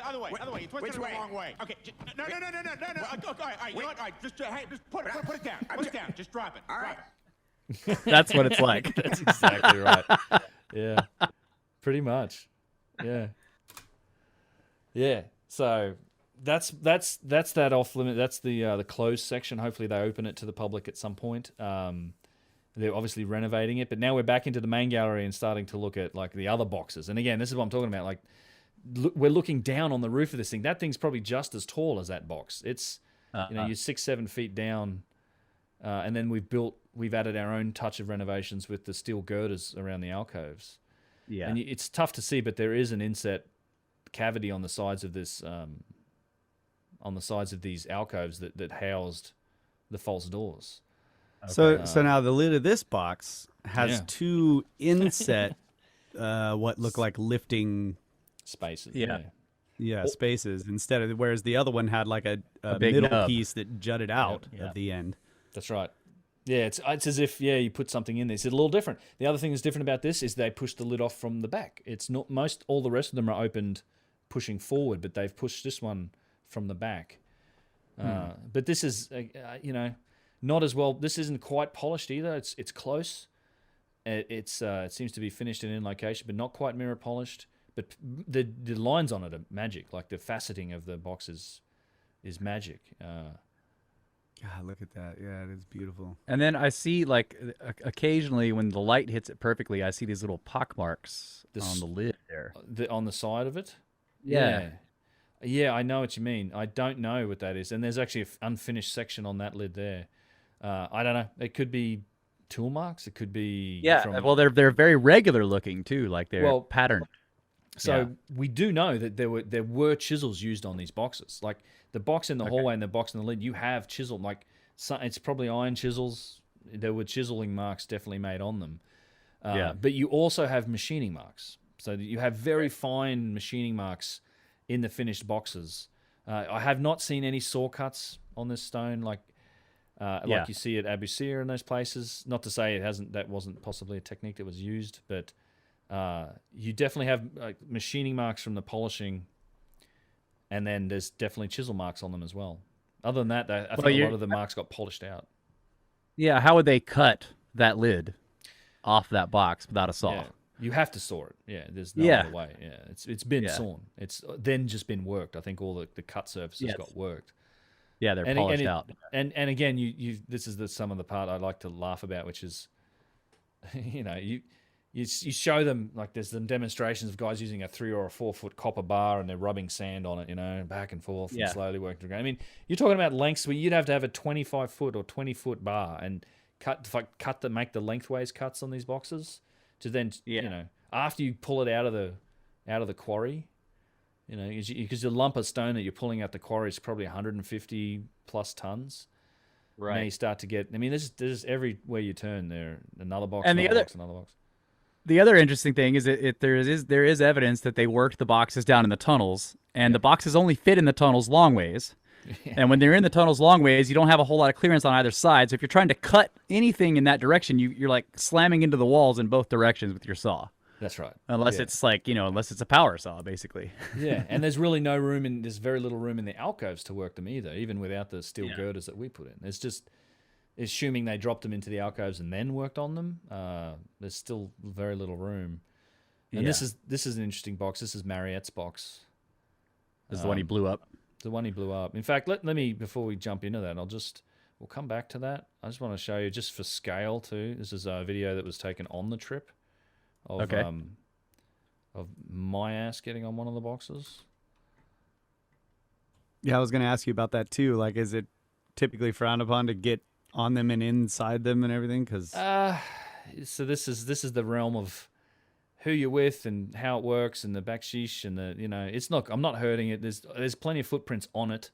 Other way. You twisted it the wrong way. Okay. No. All right. You know what? All right. Just put it down. Put it down. Just drop it.
All right.
That's what it's like.
That's exactly right. Yeah. Pretty much. Yeah. So that's that off limit. That's the closed section. Hopefully they open it to the public at some point. They're obviously renovating it, but now we're back into the main gallery and starting to look at like the other boxes. And again, this is what I'm talking about. Like we're looking down on the roof of this thing. That thing's probably just as tall as that box. It's you're 6-7 feet down, and then we've added our own touch of renovations with the steel girders around the alcoves.
Yeah.
And it's tough to see, but there is an inset cavity on the sides of this, on the sides of these alcoves that housed the false doors.
So now the lid of this box has two inset, what look like lifting
Spaces.
spaces instead of, whereas the other one had like a
big
middle
nub.
piece that jutted out at the end.
That's right. Yeah, it's as if you put something in there. It's a little different. The other thing that's different about this is they push the lid off from the back. It's not all the rest of them are opened pushing forward, but they've pushed this one from the back. But this is not as well. This isn't quite polished either. It's close. It seems to be finished in location, but not quite mirror polished. But the lines on it are magic. Like the faceting of the boxes is magic.
God, look at that. Yeah, it is beautiful.
And then I see, like, occasionally when the light hits it perfectly, I see these little pock marks on the lid there.
On the side of it?
Yeah.
Yeah, I know what you mean. I don't know what that is. And there's actually an unfinished section on that lid there. I don't know. It could be tool marks. It could be...
well, they're very regular looking, too. Like, they're patterned.
So we do know that there were chisels used on these boxes. Like the box in the hallway and the box in the lid, you have chisel. Like it's probably iron chisels. There were chiseling marks definitely made on them. But you also have machining marks. So you have very fine machining marks in the finished boxes. I have not seen any saw cuts on this stone like you see at Abu Sir and those places. Not to say that wasn't possibly a technique that was used, but you definitely have machining marks from the polishing, and then there's definitely chisel marks on them as well. Other than that, I think a lot of the marks got polished out.
Yeah, how would they cut that lid off that box without a saw?
Yeah. You have to saw it. Yeah, there's no other way. Yeah, it's been sawn. It's then just been worked. I think all the cut surfaces got worked.
Yeah, they're polished out.
And again, you this is some of the part I like to laugh about, which is, you show them, like there's some demonstrations of guys using a 3 or a 4 foot copper bar and they're rubbing sand on it, back and forth and slowly working around. I mean, you're talking about lengths where you'd have to have a 25 foot or 20 foot bar and make the lengthways cuts on these boxes to then, after you pull it out of the quarry, because the lump of stone that you're pulling out the quarry is probably 150 plus tons. Right. Now you start to get, there's everywhere you turn there, another box, and another box.
The other interesting thing is that there is evidence that they worked the boxes down in the tunnels, and the boxes only fit in the tunnels long ways. Yeah. And when they're in the tunnels long ways, you don't have a whole lot of clearance on either side. So if you're trying to cut anything in that direction, you're like slamming into the walls in both directions with your saw.
That's right.
Unless it's unless it's a power saw, basically.
Yeah, and there's really there's very little room in the alcoves to work them either, even without the steel girders that we put in. It's just, assuming they dropped them into the alcoves and then worked on them, there's still very little room. And this is an interesting box. This is Mariette's box.
This is the one he blew up.
The one he blew up. In fact, let me, before we jump into that, we'll come back to that. I just want to show you, just for scale too. This is a video that was taken on the trip of of my ass getting on one of the boxes.
Yeah, I was going to ask you about that too. Like, is it typically frowned upon to get on them and inside them and everything? Because
so this is the realm of who you're with and how it works and the backsheesh and the, you know, it's not, I'm not hurting it. There's plenty of footprints on it.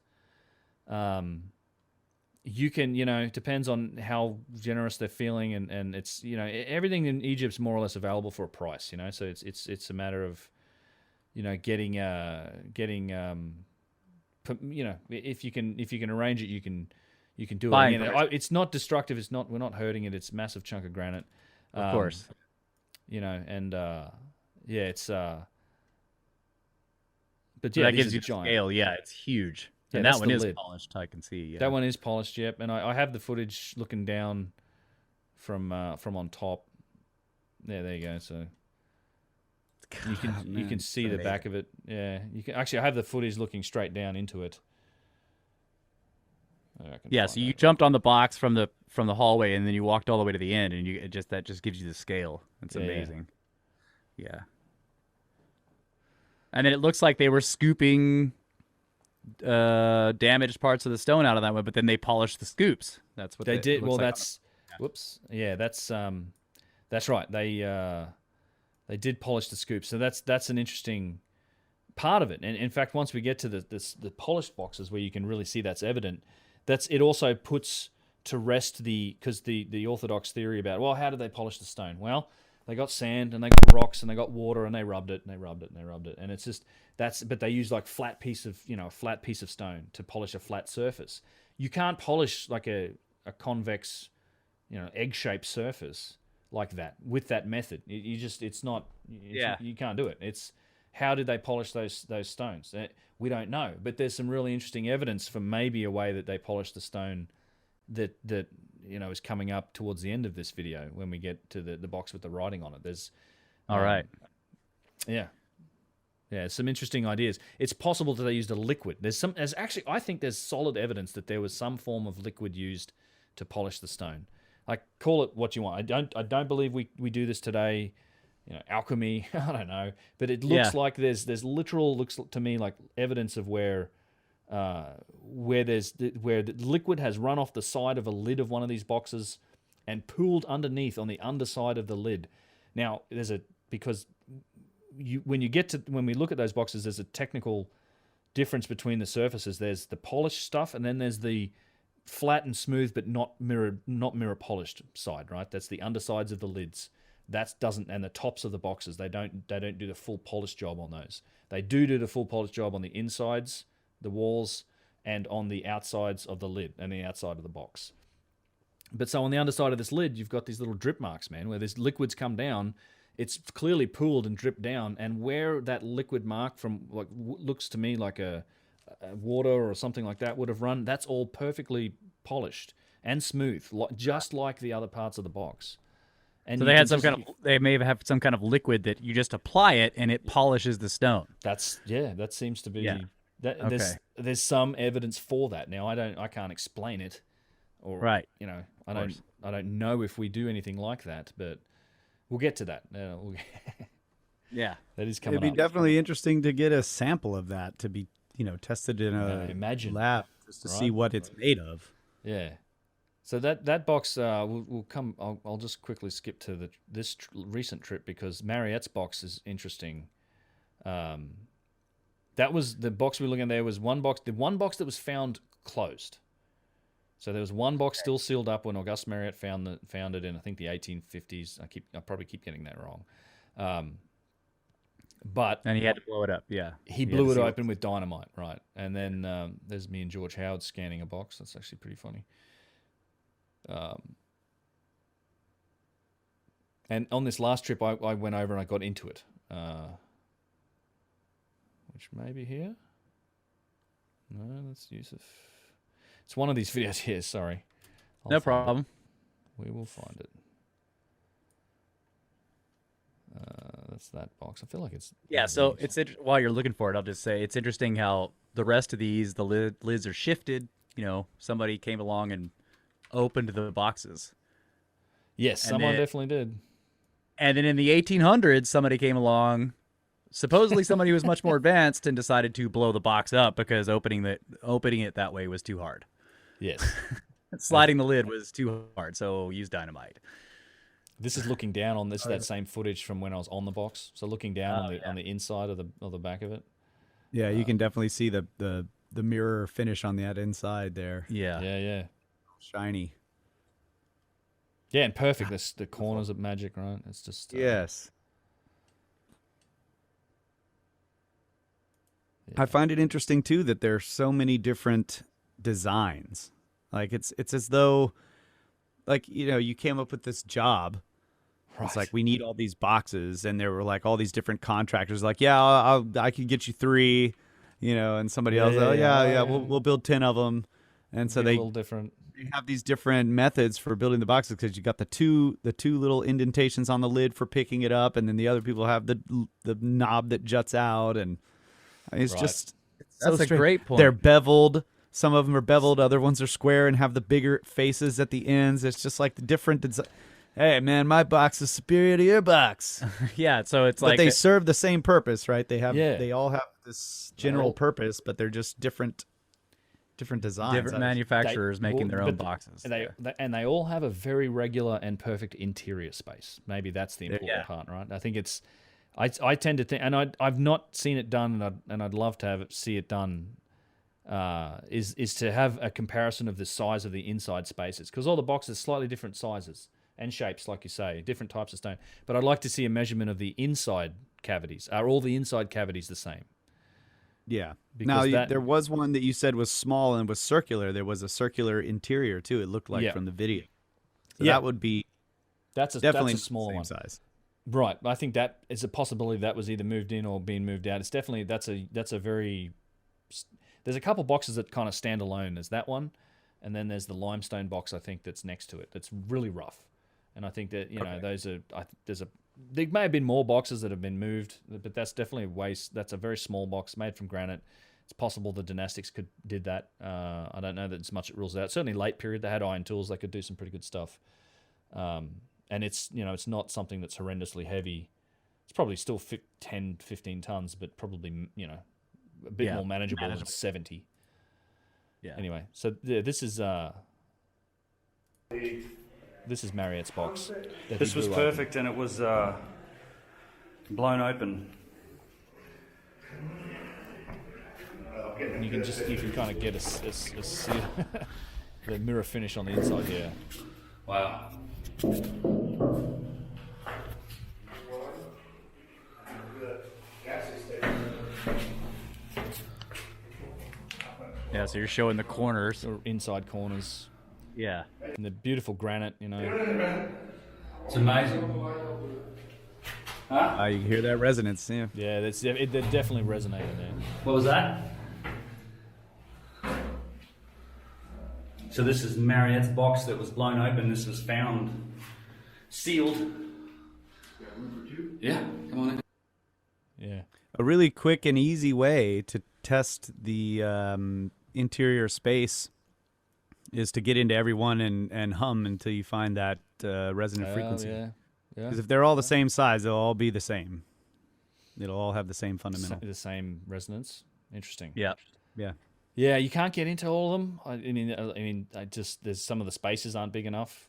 You can, you know, depends on how generous they're feeling, and it's, you know, everything in Egypt's more or less available for a price, you know, so it's a matter of, you know, getting you know, if you can arrange it, you can do it. You know, it's not destructive. It's not, we're not hurting it. It's a massive chunk of granite.
Of course.
You know, and yeah, it's but
So
yeah,
that gives you
the
the scale. Yeah, it's huge.
Yeah,
And
that's
that one
the
is
lid.
polished, I can see. Yeah.
That one is polished, yep. And I have the footage looking down from on top. Yeah, there you go. So you can see the back of it. Yeah, you can actually. I have the footage looking straight down into it.
Yeah, so you jumped on the box from the hallway, and then you walked all the way to the end, and that just gives you the scale. It's amazing. Yeah. And then it looks like they were scooping damaged parts of the stone out of that one, but then they polished the scoops. That's what
they did. Well,
like.
that's whoops. Yeah, that's right. They did polish the scoops. So that's an interesting part of it. And in fact, once we get to the polished boxes where you can really see that's evident, it also puts to rest because the orthodox theory about, well, how did they polish the stone? Well, they got sand and they got rocks and they got water and they rubbed it and they rubbed it and they rubbed it. And it's just, but they use like a flat piece of stone to polish a flat surface. You can't polish like a convex, you know, egg-shaped surface like that with that method. You can't do it. It's, how did they polish those stones? We don't know, but there's some really interesting evidence for maybe a way that they polished the stone that you know is coming up towards the end of this video when we get to the box with the writing on it. There's
all right.
Yeah, some interesting ideas. It's possible that they used a liquid. There's actually, I think there's solid evidence that there was some form of liquid used to polish the stone. Like, call it what you want. I don't believe we do this today. You know, alchemy, I don't know, but it looks like there's literal, looks to me like evidence of where the liquid has run off the side of a lid of one of these boxes and pooled underneath on the underside of the lid. Now, because when we look at those boxes, there's a technical difference between the surfaces. There's the polished stuff, and then there's the flat and smooth but not mirror polished side, right? That's the undersides of the lids. And the tops of the boxes, they don't do the full polish job on those. They do the full polish job on the insides, the walls, and on the outsides of the lid and the outside of the box. But so on the underside of this lid, you've got these little drip marks, man, where this liquid's come down. It's clearly pooled and dripped down, and where that liquid mark from looks to me like a water or something like that would have run, that's all perfectly polished and smooth, just like the other parts of the box. And
so they may have some kind of liquid that you just apply it and it polishes the stone.
That seems to be there's some evidence for that. Now I can't explain it, or
right.
You know, I don't know if we do anything like that, but we'll get to that.
Yeah,
that is coming.
It'd be definitely interesting to get a sample of that to be, you know, tested in a lab just to see what it's made of.
Yeah. So that box will come. I'll just quickly skip to this recent trip because Mariette's box is interesting. That was the box we were looking at. There was one box. The one box that was found closed. So there was one box still sealed up when Auguste Mariette found it in, I think, the 1850s. I probably keep getting that wrong. And
he had to blow it up. Yeah,
he blew it open with dynamite, right? And then there's me and George Howard scanning a box. That's actually pretty funny. And on this last trip, I went over and I got into it, which may be here. No, that's Yusuf. It's one of these videos here. Sorry,
no problem.
We will find it. That's that box. I feel like it's
Yeah, so while you're looking for it, I'll just say it's interesting how the rest of these, the lids are shifted. You know, somebody came along and opened the boxes.
yes,
and
someone
then-
definitely did.
And then in the 1800s, somebody came along, supposedly somebody who was much more advanced, and decided to blow the box up because opening it that way was too hard.
Yes.
Sliding the lid was too hard, so use dynamite.
This is looking down on this that same footage from when I was on the box. So looking down on the inside of the back of it.
Yeah, you can definitely see the mirror finish on that inside there.
Yeah.
Yeah.
Shiny.
Yeah, and perfect. The corners of magic, right? It's just
Yes.
Yeah.
I find it interesting too that there's so many different designs. Like it's as though, like, you know, you came up with this job.
Right.
It's like, we need all these boxes, and there were like all these different contractors. Like, yeah, I can get you 3, you know, and somebody else, we'll build 10 of them, and so
Be a
they
little different.
have these different methods for building the boxes, because you got the two little indentations on the lid for picking it up, and then the other people have the knob that juts out, and it's
Right.
just
That's a
strange.
great point.
They're beveled. Some of them are beveled. Other ones are square and have the bigger faces at the ends. It's just like the different design. Hey man, my box is superior to your box.
Yeah, so it's
But
like
they serve the same purpose, right?
Yeah.
They all have this general purpose, but they're just different designs.
different manufacturers making their own
but
boxes.
And they all have a very regular and perfect interior space. Maybe that's the important
Yeah.
part, right? I think it's. I tend to think, and I've not seen it done, and I'd love to see it done. Is to have a comparison of the size of the inside spaces, because all the boxes are slightly different sizes and shapes, like you say, different types of stone. But I'd like to see a measurement of the inside cavities. Are all the inside cavities the same?
Yeah.
Because
Now, there was one that you said was small and was circular. There was a circular interior too. It looked like from the video. So
Yeah.
that would be
that's
definitely
a smaller
the
one.
same size.
Right. I think that is a possibility that was either moved in or being moved out. It's definitely that's a very. There's a couple boxes that kind of stand alone. There's that one, and then there's the limestone box, I think, that's next to it. That's really rough, and I think that those are. There may have been more boxes that have been moved, but that's definitely a waste. That's a very small box made from granite. It's possible the dynastics did that. I don't know that it's much it rules out. Certainly late period, they had iron tools. They could do some pretty good stuff. And it's it's not something that's horrendously heavy. It's probably still 10, 15 tons, but probably a bit more manageable than 70.
Yeah.
Anyway, so this is Marriott's box. that
This
he
was
blew open.
perfect, and it was blown open.
And you can kind of get the mirror finish on the inside here.
Wow.
Yeah, so you're showing the corners.
The inside corners
Yeah.
and the beautiful granite.
It's amazing.
You can hear that resonance. Yeah.
Yeah, they're definitely resonating there.
What was that? So this is Marriott's box that was blown open. This was found sealed. Yeah, come on in.
Yeah.
A really quick and easy way to test the interior space is to get into every one and hum until you find that resonant frequency.
Yeah.
Because if they're all the same size, they'll all be the same. It'll all have the same fundamental.
The same resonance. Interesting.
Yeah.
Yeah.
Yeah, you can't get into all of them. I mean, there's some of the spaces aren't big enough.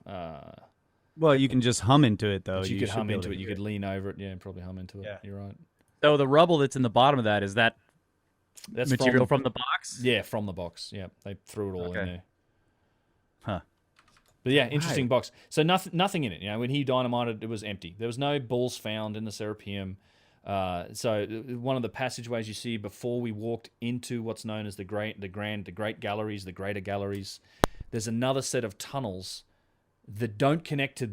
Well, you can just hum into it, though.
But you could
should
hum
be able
into
to
it. You
hear
could lean over it. Yeah, and probably hum into it.
Yeah.
You're right.
So the rubble that's in the bottom of that, is that
That's
material from the box?
Yeah, from the box. Yeah, they threw it all in
Okay.
there.
Huh.
But yeah, interesting box. So nothing in it. When he dynamited, it was empty. There was no balls found in the Serapeum. So one of the passageways you see before we walked into what's known as the great galleries, the greater galleries, there's another set of tunnels that don't connect to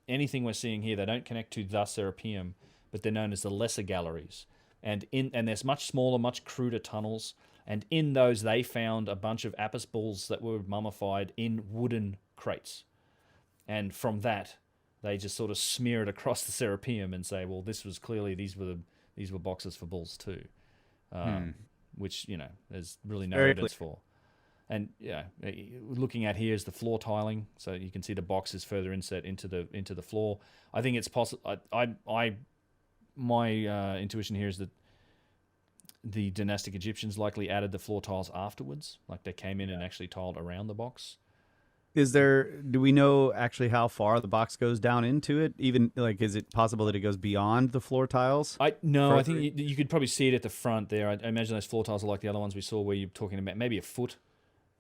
anything we're seeing here. They don't connect to the Serapeum, but they're known as the lesser galleries. And there's much smaller, much cruder tunnels. And in those, they found a bunch of apis bulls that were mummified in wooden crates. And from that, They just sort of smear it across the Serapeum and say, well, this was clearly these were boxes for bulls too, which there's really no evidence for. And looking at here is the floor tiling, so you can see the box is further inset into the floor. I think it's possible. My intuition here is that the dynastic Egyptians likely added the floor tiles afterwards, like they came in and actually tiled around the box.
Do we know actually how far the box goes down into it? Even is it possible that it goes beyond the floor tiles?
I think you could probably see it at the front there. I imagine those floor tiles are like the other ones we saw, where you're talking about maybe a foot.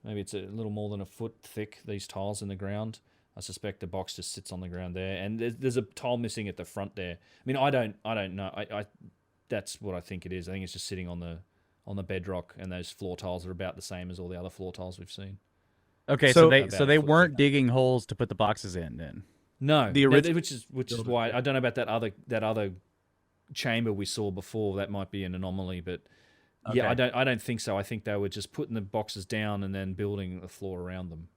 Maybe it's a little more than a foot thick, these tiles in the ground. I suspect the box just sits on the ground there, and there's a tile missing at the front there. I mean, I don't know. I that's what I think it is. I think it's just sitting on the bedrock, and those floor tiles are about the same as all the other floor tiles we've seen.
Okay, so they weren't digging holes to put the boxes in then.
No, which is why I don't know about that other chamber we saw before. That might be an anomaly, but yeah, I don't think so. I think they were just putting the boxes down and then building the floor around them.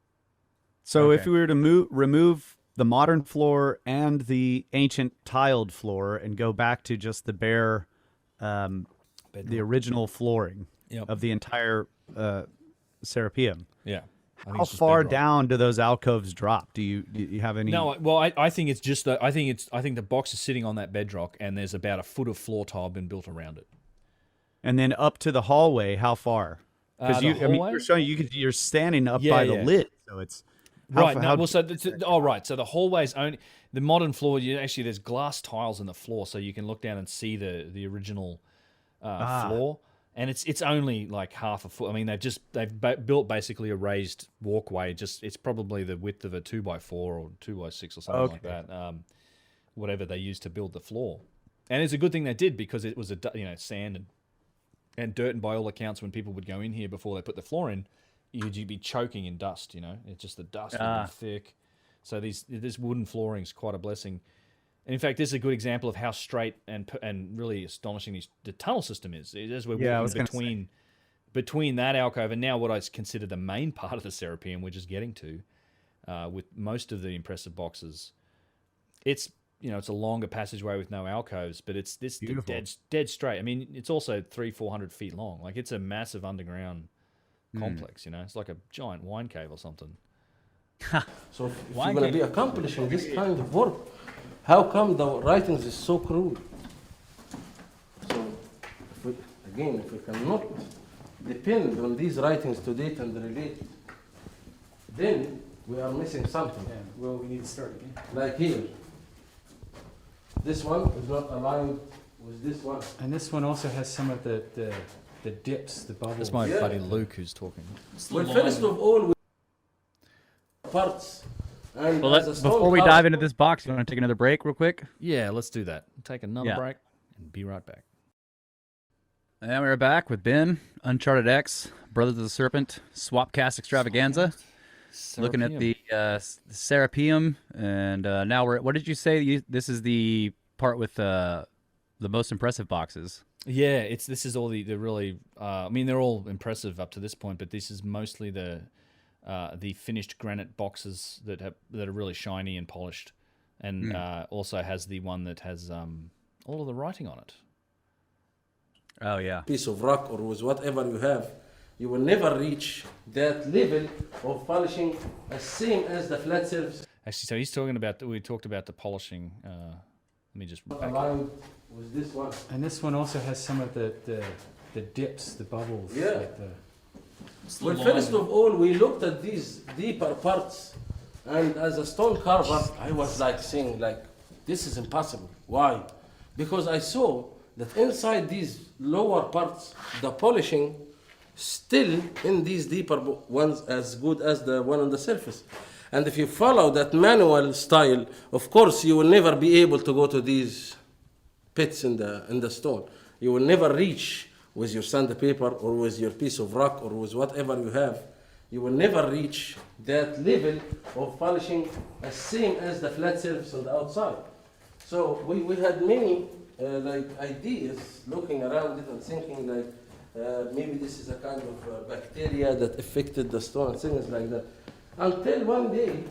So if we were to remove the modern floor and the ancient tiled floor and go back to just the bare, the original flooring of the entire Serapeum.
Yeah.
How far down do those alcoves drop? Do you have any?
No, well, I think it's just that I think the box is sitting on that bedrock, and there's about a foot of floor tile been built around it.
And then up to the hallway, how far? Because you're showing you're standing up by the lid, so it's
right. So the hallway's only the modern floor. There's glass tiles in the floor, so you can look down and see the original floor. And it's only like half a foot. I mean, they've built basically a raised walkway. It's probably the width of a 2x4 or 2x6 or something like that. Whatever they used to build the floor, and it's a good thing they did, because it was sand and dirt, and by all accounts, when people would go in here before they put the floor in, you'd be choking in dust. It's just the dust would be thick. So this wooden flooring is quite a blessing. And in fact, this is a good example of how straight and really astonishing the tunnel system is. As we're walking between that alcove and now what I consider the main part of the Serapeum, we're just getting to, with most of the impressive boxes. It's a longer passageway with no alcoves, but it's dead straight. I mean, it's also 300-400 feet long. Like, it's a massive underground complex. It's like a giant wine cave or something.
So if you're going to be accomplishing this kind of work, how come the writings is so crude? So, if we cannot depend on these writings to date and relate, then we are missing something.
Yeah, well, we need to start again.
Like here, this one is not aligned with this one.
And this one also has some of the dips, the bubbles.
That's my buddy Luke who's talking.
Well, first of all, we parts. And
before we dive into this box, you want to take another break real quick?
Yeah, let's do that. Take another break and be right back.
And we're back with Ben, UnchartedX, Brothers of the Serpent, Swapcast Extravaganza. Looking at the Serapeum, and now what did you say? This is the part with the most impressive boxes.
Yeah, this is all the really. I mean, they're all impressive up to this point, but this is mostly the finished granite boxes that are really shiny and polished, and also has the one that has all of the writing on it.
Oh yeah,
piece of rock or with whatever you have, you will never reach that level of polishing as same as the flat surface.
Actually, so he's talking about we talked about the polishing. Let me just
aligned with this one.
And this one also has some of the dips, the bubbles.
Yeah.
Like
Well, first of all, we looked at these deeper parts, and as a stone carver, I was saying, this is impossible. Why? Because I saw that inside these lower parts, the polishing still in these deeper ones as good as the one on the surface. And if you follow that manual style, of course, you will never be able to go to these pits in the stone. You will never reach with your sandpaper or with your piece of rock or with whatever you have. You will never reach that level of polishing as same as the flat surface on the outside. So we had many ideas looking around it and thinking maybe this is a kind of bacteria that affected the stone and things like that. Until one day,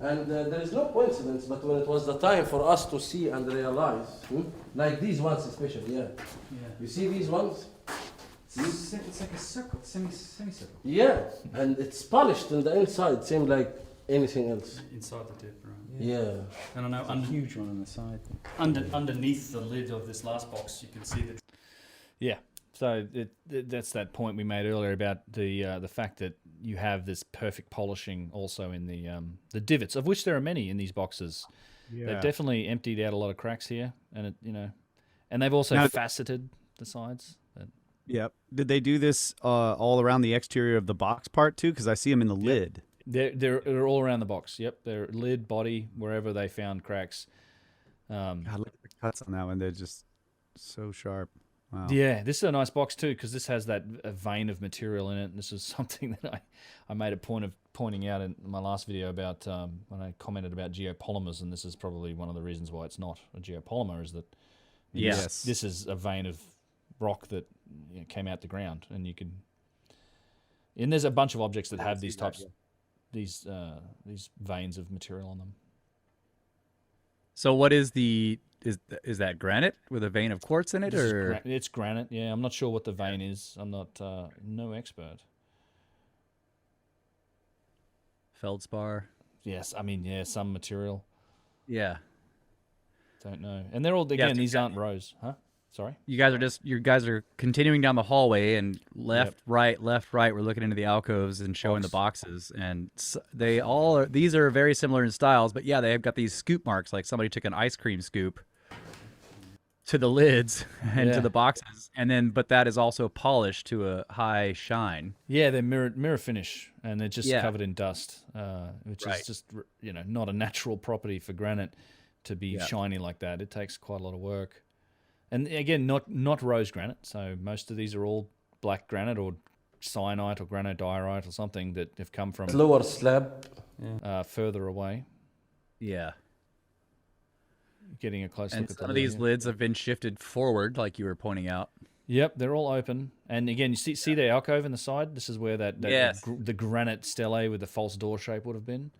And there is no coincidence, but when it was the time for us to see and realize, like these ones especially,
Yeah.
You see these ones?
It's like a circle, semicircle.
Yeah, and it's polished on the inside, same like anything else.
Inside the dip, right?
Yeah.
And I know
There's a huge one on the side.
underneath the lid of this last box, you can see the.
Yeah. So that's that point we made earlier about the fact that you have this perfect polishing also in the divots, of which there are many in these boxes.
Yeah.
They've definitely emptied out a lot of cracks here, and and they've also faceted the sides.
Yep. Did they do this all around the exterior of the box part too? Because I see them in the lid.
They're all around the box. Yep, they're lid, body, wherever they found cracks.
God, look at the cuts on that one. They're just so sharp. Wow.
Yeah, this is a nice box too because this has that vein of material in it. And this is something that I made a point of pointing out in my last video about when I commented about geopolymers, and this is probably one of the reasons why it's not a geopolymer is that this is a vein of rock that came out the ground, and you can. And there's a bunch of objects that have these types, these veins of material on them.
So what is is that granite with a vein of quartz in it, or
It's granite? Yeah, I'm not sure what the vein is. I'm not no expert.
feldspar?
Yes, I mean some material.
Yeah.
Don't know. And they're all again. These aren't rows, huh? Sorry.
You guys are continuing down the hallway and left, right. We're looking into the alcoves and showing the boxes, and these are very similar in styles, but yeah, they've got these scoop marks, like somebody took an ice cream scoop to the lids and to the boxes, but that is also polished to a high shine.
Yeah, they're mirror finish, and they're just covered in dust, which is just not a natural property for granite to be shiny like that. It takes quite a lot of work. And again, not rose granite. So most of these are all black granite or syenite or granodiorite or something that have come from
lower slab,
further away.
Yeah.
Getting a close
and
look at
some of these lids have been shifted forward, like you were pointing out.
Yep, they're all open. And again, you see the alcove in the side? This is where the granite stele with the false door shape would have been.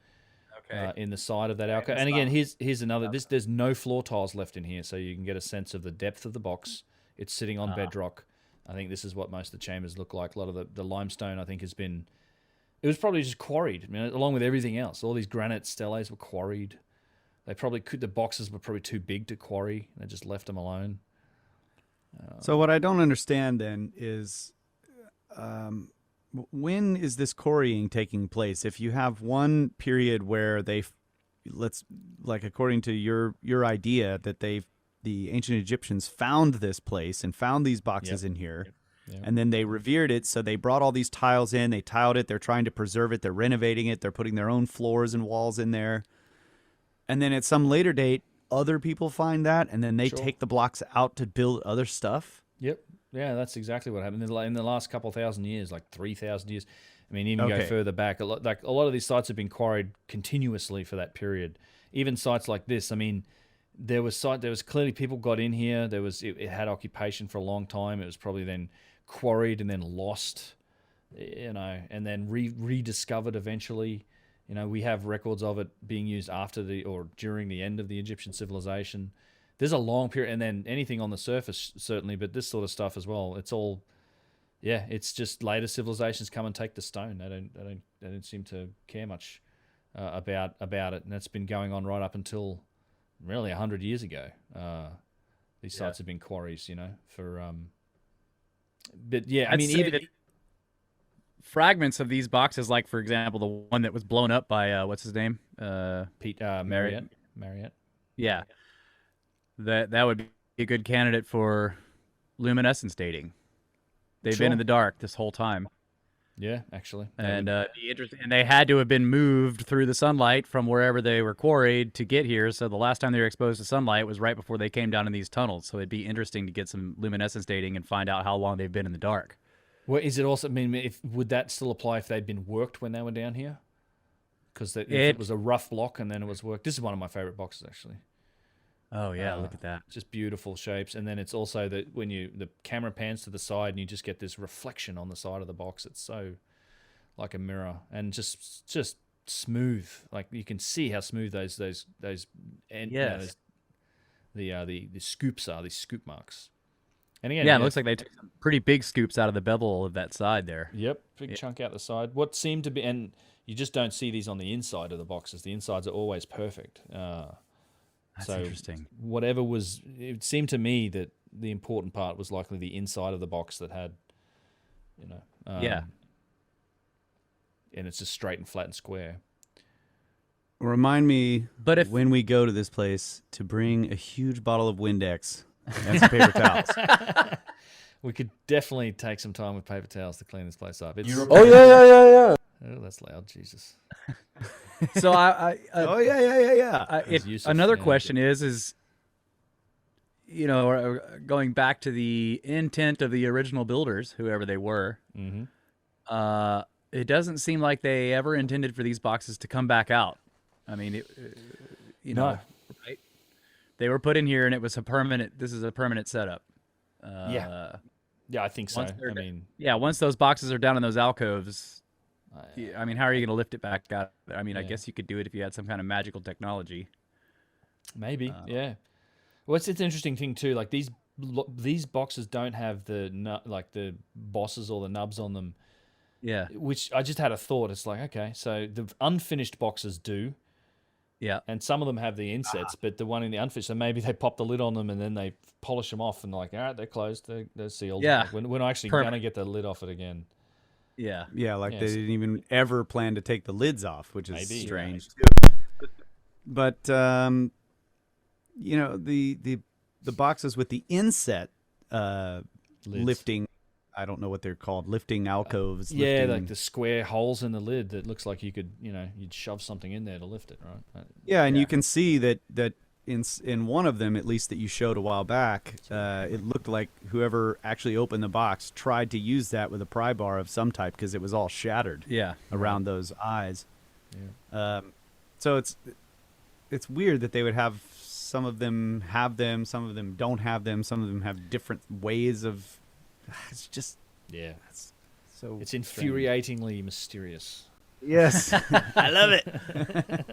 In the side of that alcove. And again, here's another. There's no floor tiles left in here, so you can get a sense of the depth of the box. It's sitting on bedrock. I think this is what most of the chambers look like. A lot of the limestone, I think, it was probably just quarried. I mean, along with everything else. All these granite steles were quarried. They probably the boxes were probably too big to quarry. They just left them alone.
So what I don't understand then is, when is this quarrying taking place? If you have one period where according to your idea that the ancient Egyptians found this place and found these boxes in here, and then they revered it, so they brought all these tiles in, they tiled it, they're trying to preserve it, they're renovating it, they're putting their own floors and walls in there, and then at some later date, other people find that, and then they take the blocks out to build other stuff.
Yep. Yeah, that's exactly what happened in the last couple 1,000 years, like 3,000 years. I mean, even go further back, a lot of these sites have been quarried continuously for that period. Even sites like this, I mean, there was clearly people got in here. It had occupation for a long time. It was probably then quarried and then lost, and then rediscovered eventually. We have records of it being used after or during the end of the Egyptian civilization. There's a long period, and then anything on the surface certainly, but this sort of stuff as well. It's all, it's just later civilizations come and take the stone. They don't seem to care much about it, and that's been going on right up until really 100 years ago. These sites have been quarries, for. But yeah, I mean, even
fragments of these boxes, like for example, the one that was blown up by what's his name,
Pete Marriott.
Yeah. That would be a good candidate for luminescence dating. They've been in the dark this whole time.
Yeah, actually.
And and they had to have been moved through the sunlight from wherever they were quarried to get here. So the last time they were exposed to sunlight was right before they came down in these tunnels. So it'd be interesting to get some luminescence dating and find out how long they've been in the dark.
Well, is it also? I mean, would that still apply if they'd been worked when they were down here? Because if it was a rough block and then it was worked. This is one of my favorite boxes, actually.
Oh yeah, look at that!
Just beautiful shapes, and then it's also that when the camera pans to the side and you just get this reflection on the side of the box. It's so like a mirror, and just smooth. Like you can see how smooth those and
Yes.
the scoops are, these scoop marks. And again,
Yeah, it looks like they took some pretty big scoops out of the bevel of that side there.
Yep, big chunk out the side. What seemed to be, and you just don't see these on the inside of the boxes. The insides are always perfect.
That's
so
interesting.
Whatever was, it seemed to me that the important part was likely the inside of the box that had,
Yeah.
and it's just straight and flat and square.
Remind me,
But if-
when we go to this place, to bring a huge bottle of Windex and some paper towels.
We could definitely take some time with paper towels to clean this place up. It's,
Oh yeah.
oh, that's loud, Jesus.
So
Oh yeah.
As Yusuf,
another
yeah.
question is going back to the intent of the original builders, whoever they were.
Mm-hmm.
It doesn't seem like they ever intended for these boxes to come back out. I mean,
No.
right? They were put in here, and it was a permanent. This is a permanent setup.
Yeah, I think so.
once they're
I mean,
Yeah, once those boxes are down in those alcoves, I mean, how are you going to lift it back out? I mean, I
Yeah.
guess you could do it if you had some kind of magical technology.
maybe, yeah. Well, it's an interesting thing too. Like these boxes don't have the bosses or the nubs on them.
Yeah,
Which I just had a thought. It's like, okay, so the unfinished boxes do,
yeah,
and some of them have the insets, but the one in the unfinished, so maybe they pop the lid on them and then they polish them off and they're like, all right, they're closed, they're sealed.
Yeah.
Like, we're not actually
Permanent.
going to get the lid off it again.
yeah.
Yeah, like
Yes.
they didn't even ever plan to take the lids off, which is
Maybe,
strange
yeah.
too. But the boxes with the inset
Lids.
lifting, I don't know what they're called, lifting alcoves.
Yeah,
lifting,
like the square holes in the lid that looks like you could, you'd shove something in there to lift it, right?
yeah, and you can see that in one of them, at least that you showed a while back, it looked like whoever actually opened the box tried to use that with a pry bar of some type because it was all shattered
Yeah.
around those eyes.
Yeah.
So it's weird that they would have some of them have them, some of them don't have them, some of them have different ways of. It's just
Yeah.
so.
It's infuriatingly mysterious.
Yes, I love it.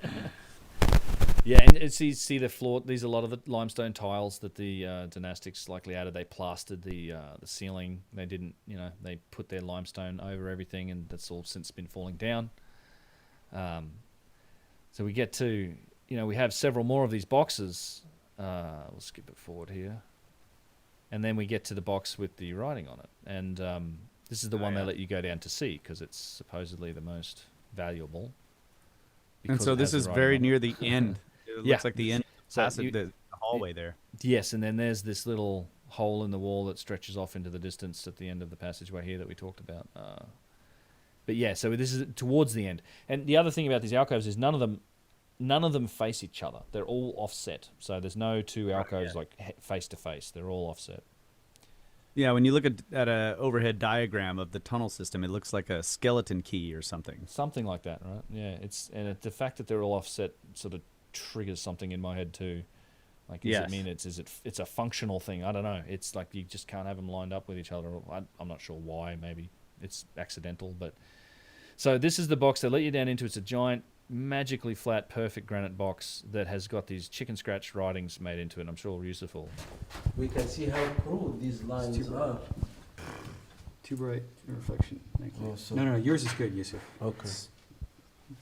Yeah, and it's see the floor. These are a lot of the limestone tiles that the dynastics likely added. They plastered the ceiling. They didn't, they put their limestone over everything, and that's all since been falling down. So we get to, we have several more of these boxes. We'll skip it forward here, and then we get to the box with the writing on it, and this is the one they let you go down to see because it's supposedly the most valuable.
And
because
so
it
this
has
is
the writing
very
on it.
near the end. It
Yeah.
looks like the end
So
passage,
you-
the hallway there.
Yes, and then there's this little hole in the wall that stretches off into the distance at the end of the passageway here that we talked about. But yeah, so this is towards the end. And the other thing about these alcoves is none of them face each other. They're all offset. So there's no two alcoves like face to face. They're all offset.
Yeah, when you look at a overhead diagram of the tunnel system, it looks like a skeleton key or something.
Something like that, right? Yeah, the fact that they're all offset sort of triggers something in my head too. Like, does it mean it's a functional thing? I don't know. It's like you just can't have them lined up with each other. I'm not sure why. Maybe it's accidental. But so this is the box they let you down into. It's a giant, magically flat, perfect granite box that has got these chicken scratch writings made into it. I'm sure Yusuf will.
We can see how crude these lines are.
Too bright reflection. Thank you.
Oh, so-
No, yours is good, Yusuf.
Okay.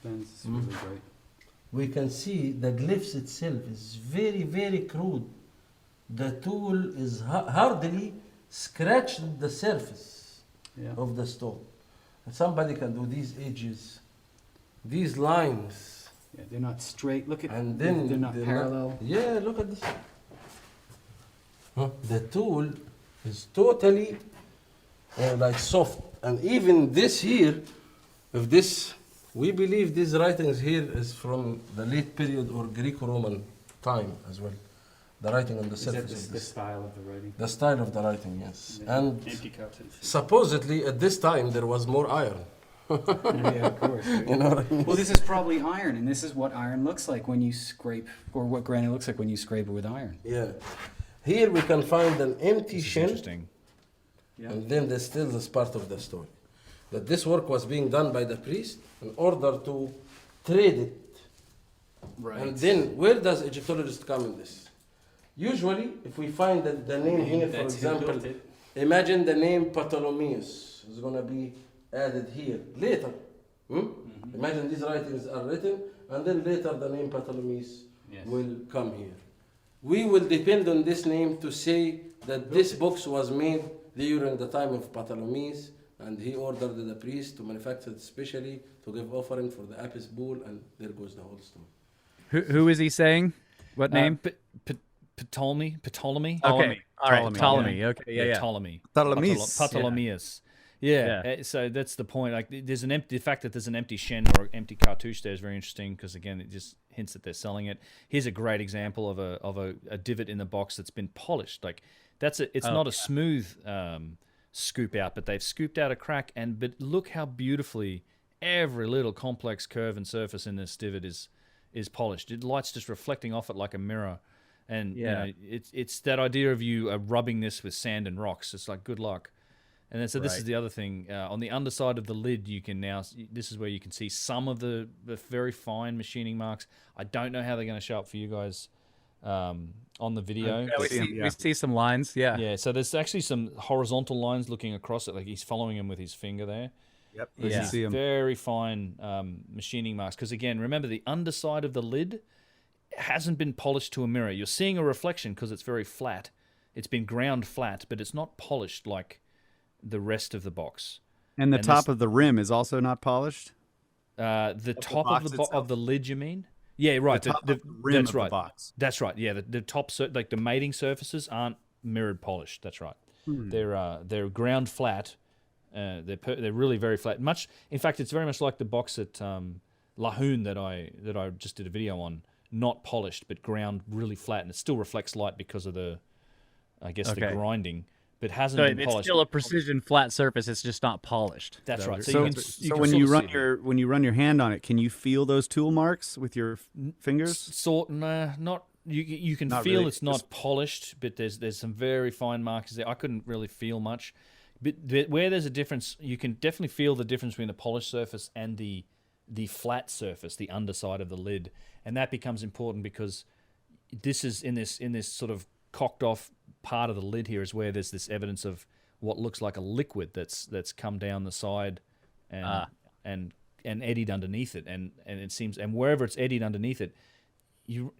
Ben's is really bright.
We can see the glyphs itself is very, very crude. The tool is hardly scratched the surface
Yeah.
of the stone. And somebody can do these edges, these lines,
Yeah, they're not straight. Look at,
and then
they're not parallel.
Yeah, look at this. The tool is totally like soft, and even this here, if this, we believe these writings here is from the late period or Greco-Roman time as well. The writing on the
Is that
surface of
the
this.
style of the writing?
The style of the writing, yes. And
Empty cups.
supposedly at this time there was more iron.
Yeah, of course.
You know what I mean?
Well, this is probably iron, and this is what iron looks like when you scrape, or what granite looks like when you scrape it with iron.
Yeah. Here we can find an empty shell,
Interesting.
Yeah.
and then there's still this part of the story. That this work was being done by the priest in order to trade it.
Right.
And then where does Egyptologist come in this? Usually, if we find that the name here, for example, imagine the name Ptolemaeus is going to be added here later. Imagine these writings are written, and then later the name Ptolemaeus will come here. We will depend on this name to say that this box was made during the time of Ptolemaeus, and he ordered the priest to manufacture it specially to give offering for the Apis bull, and there goes the whole story.
Who is he saying? What name?
Ptolemy.
Okay. All right. Ptolemy. Okay. Yeah.
Ptolemy.
Ptolemaeus.
Ptolemaeus. Yeah. So that's the point. Like, there's the fact that there's an empty shen or empty cartouche there is very interesting because again, it just hints that they're selling it. Here's a great example of a divot in the box that's been polished. Like it's not a smooth scoop out, but they've scooped out a crack. But look how beautifully every little complex curve and surface in this divot is polished. The light's just reflecting off it like a mirror. And you know, it's that idea of you rubbing this with sand and rocks. It's like, good luck. And then, so this is the other thing. On the underside of the lid, you can now, this is where you can see some of the very fine machining marks. I don't know how they're going to show up for you guys on the video.
We see some lines.
Yeah, so there's actually some horizontal lines looking across it. Like he's following him with his finger there.
Yep.
Yeah. Very fine machining marks. Because again, remember the underside of the lid hasn't been polished to a mirror. You're seeing a reflection because it's very flat. It's been ground flat, but it's not polished like the rest of the box.
And the top of the rim is also not polished?
The top of the lid, you mean? Yeah, right.
The top of the rim
that's
of
right.
the box.
That's right. Yeah, the top, like the mating surfaces aren't mirrored polished. That's right. They're ground flat. They're really very flat. In fact, it's very much like the box at Lahoon that I just did a video on. Not polished, but ground really flat, and it still reflects light because of the grinding, but hasn't been polished.
It's still a precision flat surface. It's just not polished.
That's right.
So when you run your hand on it, can you feel those tool marks with your fingers?
Not. You can
Not
feel
really.
it's not polished, but there's some very fine marks there. I couldn't really feel much, but where there's a difference, you can definitely feel the difference between the polished surface and the flat surface, the underside of the lid. And that becomes important because this is in this sort of cocked off part of the lid here is where there's this evidence of what looks like a liquid that's come down the side and eddied underneath it. And it seems, and wherever it's eddied underneath it, you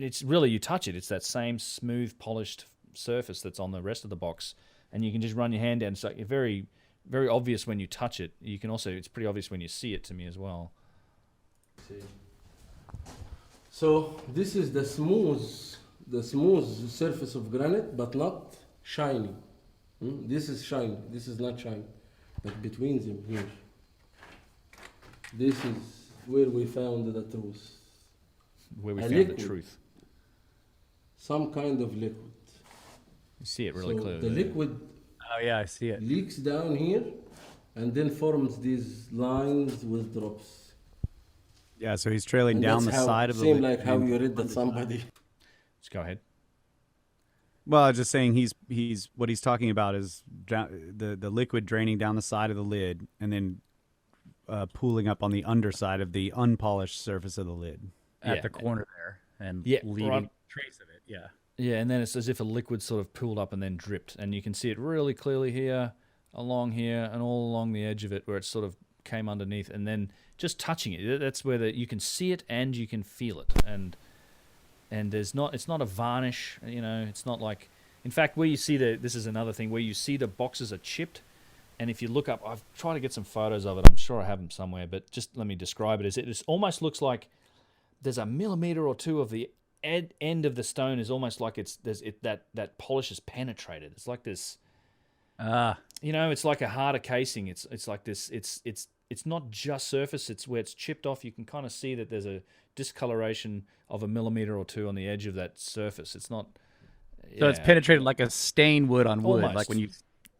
touch it. It's that same smooth polished surface that's on the rest of the box, and you can just run your hand down. It's like very, very obvious when you touch it. You can also, it's pretty obvious when you see it to me as well.
So this is the smooth surface of granite, but not shiny. This is shiny. This is not shiny. But between them here, this is where we found the truth.
Where we
A
found
liquid.
the truth.
Some kind of liquid.
You see it really
So
clearly.
the liquid
Oh yeah, I see it.
leaks down here, and then forms these lines with drops.
Yeah, so he's trailing
And
down the
that's how
side of the
Seemed
lid.
like how you read that somebody.
Just go ahead.
Well, I was just saying he's what he's talking about is the liquid draining down the side of the lid and then pooling up on the underside of the unpolished surface of the lid.
At the corner there and leaving
right.
trace of it. Yeah.
Yeah, and then it's as if a liquid sort of pooled up and then dripped, and you can see it really clearly here, along here, and all along the edge of it where it sort of came underneath, and then just touching it, that's where you can see it and you can feel it, and it's not a varnish, it's not like, in fact, where you see this is another thing, where you see the boxes are chipped, and if you look up, I've tried to get some photos of it, I'm sure I have them somewhere, but just let me describe it, it almost looks like there's a millimeter or two of the end of the stone is almost like that polish is penetrated. It's like this, it's like a harder casing. It's like this. It's not just surface. It's where it's chipped off. You can kind of see that there's a discoloration of a millimeter or two on the edge of that surface. It's not.
So it's penetrated like a stain would on wood,
Almost.
like when you.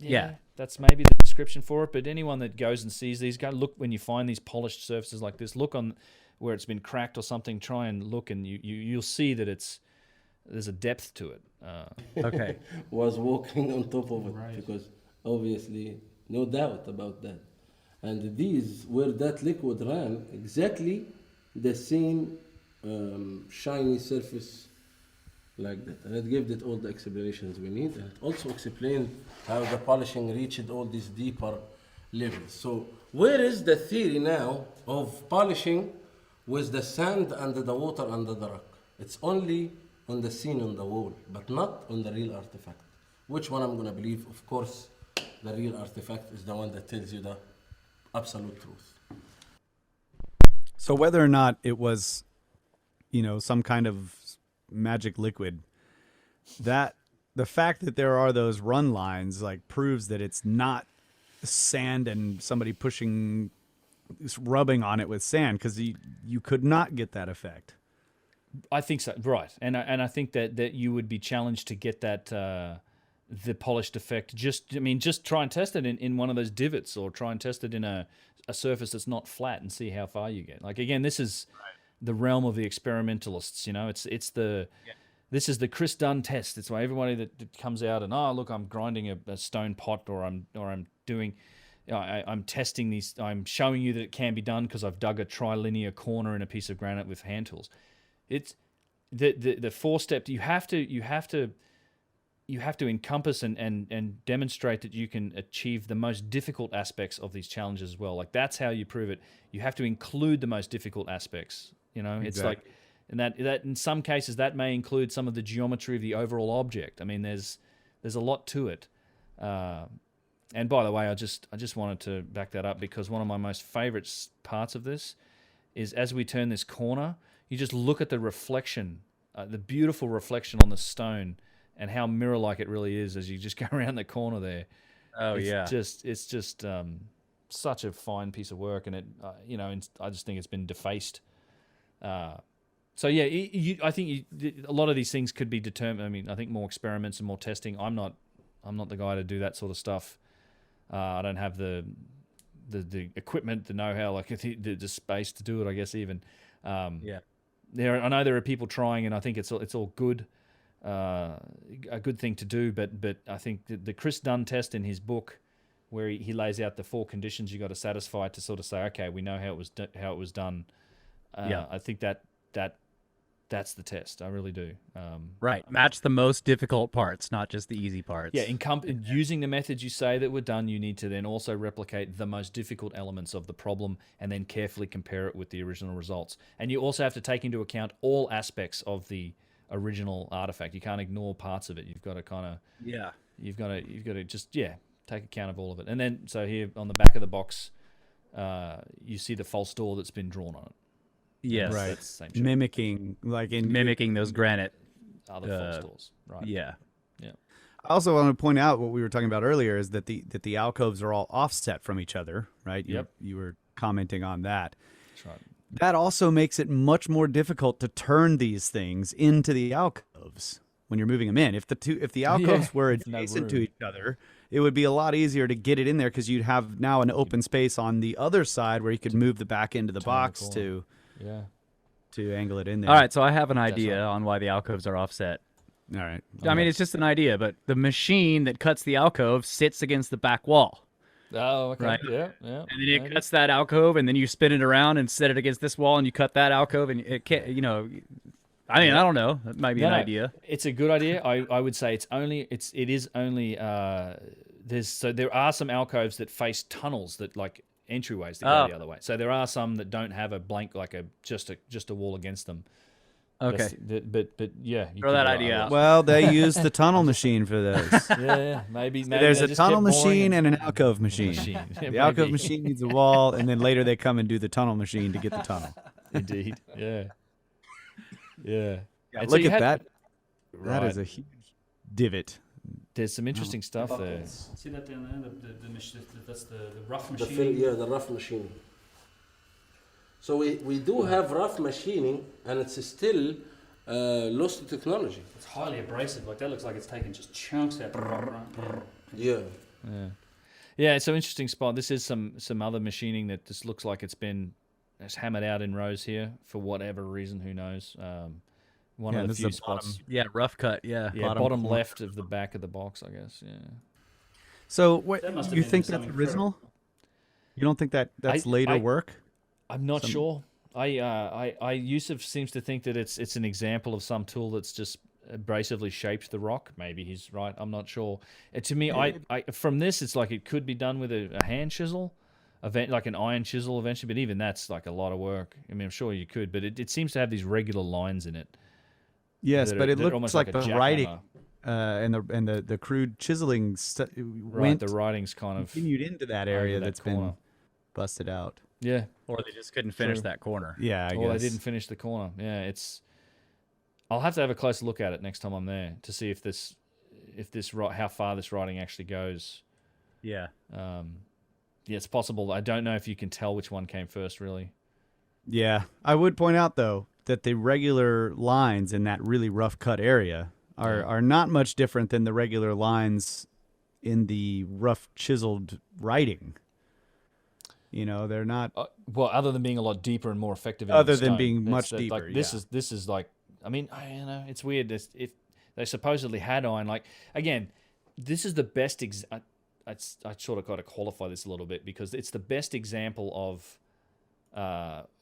Yeah, that's maybe the description for it. But anyone that goes and sees these, go look when you find these polished surfaces like this. Look on where it's been cracked or something. Try and look, and you'll see that there's a depth to it.
Okay.
Was walking on top of it because obviously no doubt about that. And these where that liquid ran exactly the same shiny surface like that. And it gives it all the explanations we need. And it also explained how the polishing reached all these deeper levels. So where is the theory now of polishing with the sand and the water under the rock? It's only on the scene on the wall, but not on the real artifact. Which one I'm going to believe? Of course, the real artifact is the one that tells you the absolute truth.
So whether or not it was, some kind of magic liquid, that the fact that there are those run lines like proves that it's not sand and somebody rubbing on it with sand, because you could not get that effect.
I think so, right? And I think that you would be challenged to get that the polished effect. Just try and test it in one of those divots, or try and test it in a surface that's not flat and see how far you get. Like, again, this is the realm of the experimentalists. This is the Chris Dunn test. It's why everybody that comes out and look, I'm grinding a stone pot, or I'm doing. I'm testing these. I'm showing you that it can be done because I've dug a trilinear corner in a piece of granite with hand tools. It's the 4-step. You have to encompass and demonstrate that you can achieve the most difficult aspects of these challenges as well. Like, that's how you prove it. You have to include the most difficult aspects. Exactly. It's like, and that in some cases that may include some of the geometry of the overall object. I mean, there's a lot to it. And by the way, I just wanted to back that up, because one of my most favorite parts of this is as we turn this corner, you just look at the reflection, the beautiful reflection on the stone, and how mirror-like it really is as you just go around the corner there. It's just such a fine piece of work, and I just think it's been defaced. So yeah, I think a lot of these things could be determined. I mean, I think more experiments and more testing. I'm not the guy to do that sort of stuff. I don't have the equipment, the know-how, like the space to do it, I guess, even. I know there are people trying, and I think it's all good, a good thing to do. But I think the Chris Dunn test in his book, where he lays out the 4 conditions you got to satisfy to sort of say, okay, we know how it was done. I think that's the test. I really do.
Right. Match the most difficult parts, not just the easy parts.
Yeah. Using the methods you say that were done, you need to then also replicate the most difficult elements of the problem and then carefully compare it with the original results. And you also have to take into account all aspects of the original artifact. You can't ignore parts of it. You've got to kind of You've got to just take account of all of it. And then so here on the back of the box, you see the false door that's been drawn on it.
Yes,
right.
That's the same
mimicking those granite
other false doors. Right.
Yeah.
I also want to point out what we were talking about earlier is that the alcoves are all offset from each other, right?
Yep.
You were commenting on that.
That's right.
That also makes it much more difficult to turn these things into the alcoves when you're moving them in. If the alcoves were adjacent to each other, it would be a lot easier to get it in there, because you'd have now an open space on the other side where you could move the back end of the box to angle it in there.
All right, so I have an idea on why the alcoves are offset.
All right.
I mean, it's just an idea, but the machine that cuts the alcove sits against the back wall.
Oh, okay.
Right?
Yeah.
And then it cuts that alcove, and then you spin it around and set it against this wall, and you cut that alcove, and it can't, I mean, I don't know. That might be an idea.
It's a good idea. I would say it is only there are some alcoves that face tunnels that like entryways that go the other way. So there are some that don't have a blank, like just a wall against them.
Okay.
But yeah,
throw that idea out.
Well, they use the tunnel machine for those.
Yeah. Maybe
there's a tunnel machine and an alcove machine. The alcove machine needs a wall, and then later they come and do the tunnel machine to get the tunnel.
Indeed. Yeah. And
look
so
at that.
Right.
That is a huge divot.
There's some interesting stuff there.
See that down there? That's the rough machine.
The rough machine. So we do have rough machining, and it's still lost to technology.
It's highly abrasive. Like that looks like it's taking just chunks out.
Yeah.
It's an interesting spot. This is some other machining that just looks like it's hammered out in rows here for whatever reason. Who knows? One of the few spots.
Rough cut.
Bottom left of the back of the box, I guess. Yeah.
So you think that's original? You don't think that's later work?
I'm not sure. Yusuf seems to think that it's an example of some tool that's just abrasively shaped the rock. Maybe he's right. I'm not sure. To me, I from this, it's like it could be done with a hand chisel, like an iron chisel eventually. But even that's like a lot of work. I mean, I'm sure you could, but it seems to have these regular lines in it.
Yes, but it looks
almost
like
a
the
jackhammer.
writing and the crude chiseling
Right, the writing's kind of
continued into that area
that
that's
corner.
been busted out.
Yeah.
Or they just couldn't finish
True.
that corner.
Yeah, I
Or
guess.
they didn't finish the corner. Yeah, I'll have to have a closer look at it next time I'm there to see how far this writing actually goes.
Yeah.
Yeah, it's possible. I don't know if you can tell which one came first, really.
Yeah, I would point out though that the regular lines in that really rough cut area are not much different than the regular lines in the rough chiseled writing. You know, they're not.
Well, other than being a lot deeper and more effective.
Other than
stone.
being
It's
much
like,
deeper,
this is like. I mean, it's weird. If they supposedly had iron, like again, this is the best. I sort of got to qualify this a little bit because it's the best example of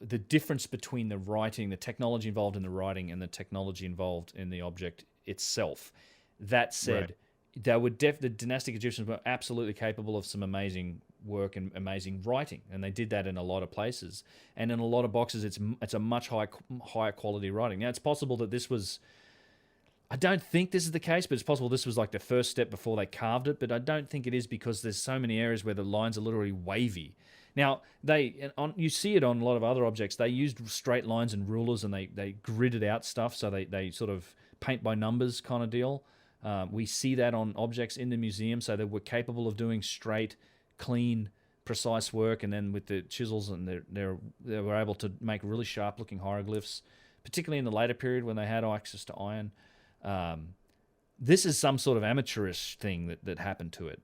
the difference between the writing, the technology involved in the writing, and the technology involved in the object itself. That said, the dynastic Egyptians were absolutely capable of some amazing work and amazing writing, and they did that in a lot of places. And in a lot of boxes, it's a much higher quality writing. Now, it's possible that this was. I don't think this is the case, but it's possible this was like the first step before they carved it. But I don't think it is because there's so many areas where the lines are literally wavy. Now, you see it on a lot of other objects. They used straight lines and rulers, and they gridded out stuff, so they sort of paint by numbers kind of deal. We see that on objects in the museum, so they were capable of doing straight, clean, precise work, and then with the chisels, and they were able to make really sharp-looking hieroglyphs, particularly in the later period when they had access to iron. This is some sort of amateurish thing that happened to it.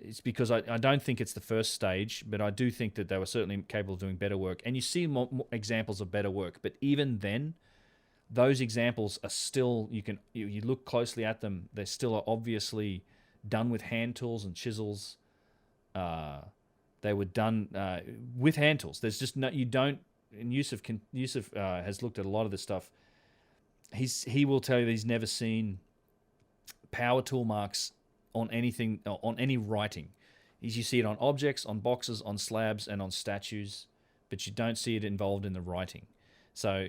It's because I don't think it's the first stage, but I do think that they were certainly capable of doing better work. And you see more examples of better work, but even then, those examples are still, you look closely at them, they're still obviously done with hand tools and chisels. They were done with hand tools. There's just no, you don't, and Yusuf has looked at a lot of this stuff. He will tell you that he's never seen power tool marks on anything, on any writing. You see it on objects, on boxes, on slabs, and on statues, but you don't see it involved in the writing. So,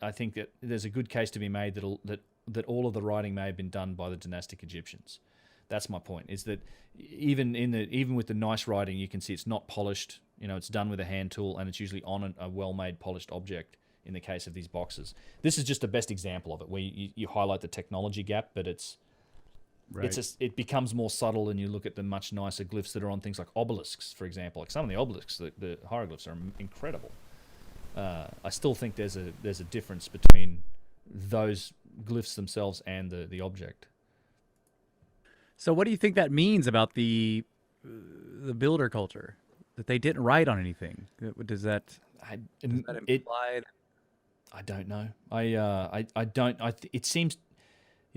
I think that there's a good case to be made that all of the writing may have been done by the dynastic Egyptians. That's my point. Is that even with the nice writing, you can see it's not polished. It's done with a hand tool, and it's usually on a well-made, polished object. In the case of these boxes, this is just the best example of it, where you highlight the technology gap, but it becomes more subtle, and you look at the much nicer glyphs that are on things like obelisks, for example. Like some of the obelisks, the hieroglyphs are incredible. I still think there's a difference between those glyphs themselves and the object.
So, what do you think that means about the builder culture? That they didn't write on anything? Does that imply?
I don't know. I don't. It seems,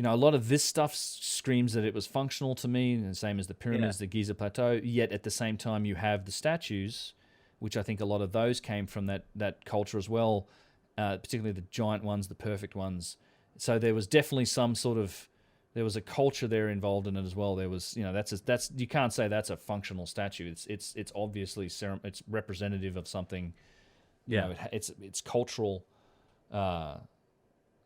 a lot of this stuff screams that it was functional to me, the same as the pyramids, the Giza Plateau. Yet at the same time, you have the statues, which I think a lot of those came from that culture as well, particularly the giant ones, the perfect ones. So there was definitely there was a culture there involved in it as well. There was, that's you can't say that's a functional statue. It's obviously it's representative of something. It's cultural.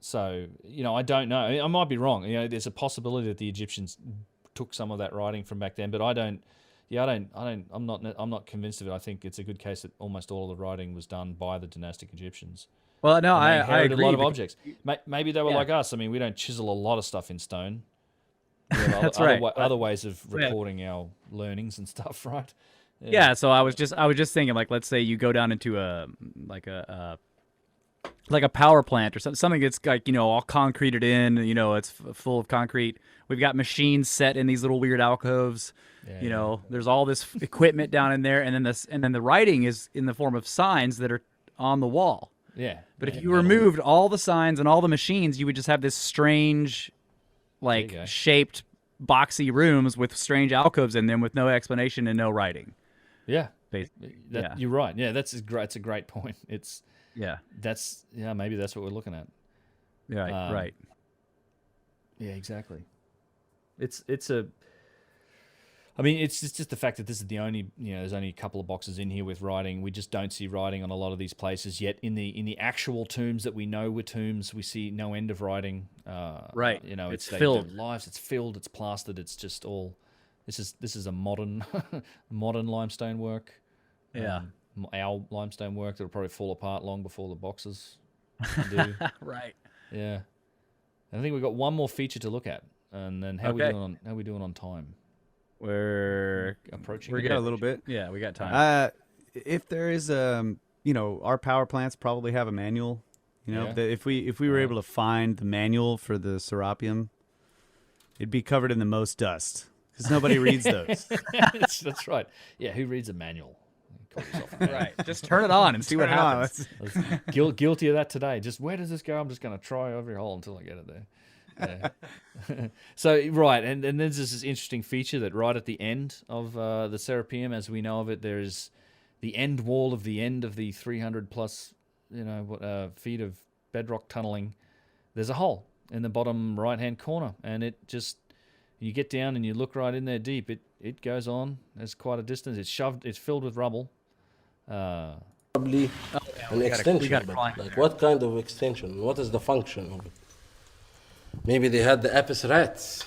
So I don't know. I might be wrong. There's a possibility that the Egyptians took some of that writing from back then, but I don't. I'm not convinced of it. I think it's a good case that almost all of the writing was done by the dynastic Egyptians.
Well, no, I
inherited
agree.
A lot of objects. Maybe they were like us. I mean, we don't chisel a lot of stuff in stone.
That's right.
Other ways of recording our learnings and stuff, right?
Yeah. So I was just thinking, like, let's say you go down into a power plant or something that's like, all concreted in, it's full of concrete. We've got machines set in these little weird alcoves. There's all this equipment down in there, and then the writing is in the form of signs that are on the wall.
Yeah.
But if you removed all the signs and all the machines, you would just have this strange, shaped boxy rooms with strange alcoves in them with no explanation and no writing.
Yeah.
basically.
You're right. Yeah, that's a great point.
Yeah.
Maybe that's what we're looking at.
Yeah. Right.
Yeah, exactly. It's just the fact that this is the only, there's only a couple of boxes in here with writing. We just don't see writing on a lot of these places yet. In the actual tombs that we know were tombs, we see no end of writing.
Right.
It's
filled.
Lives. It's filled. It's plastered. It's just all. This is a modern limestone work.
Yeah.
Our limestone work that'll probably fall apart long before the boxes do.
Right.
Yeah. And I think we've got one more feature to look at, and then how are we doing on time?
We're
approaching.
We got a little bit.
Yeah, we got time.
If there is, our power plants probably have a manual.
Yeah.
If we were able to find the manual for the Serapeum, it'd be covered in the most dust because nobody reads those.
That's right. Yeah, who reads a manual?
Right. Just turn it on and see what happens.
Guilty of that today. Just where does this go? I'm just going to try every hole until I get it there. Yeah. So right, and then there's this interesting feature that right at the end of the Serapeum, as we know of it, there is the end wall of the end of the 300 plus feet of bedrock tunneling. There's a hole in the bottom right hand corner, and you get down and you look right in there deep. It goes on. There's quite a distance. It's filled with rubble.
Probably an extension. Like what kind of extension? What is the function of it? Maybe they had the Apis rats.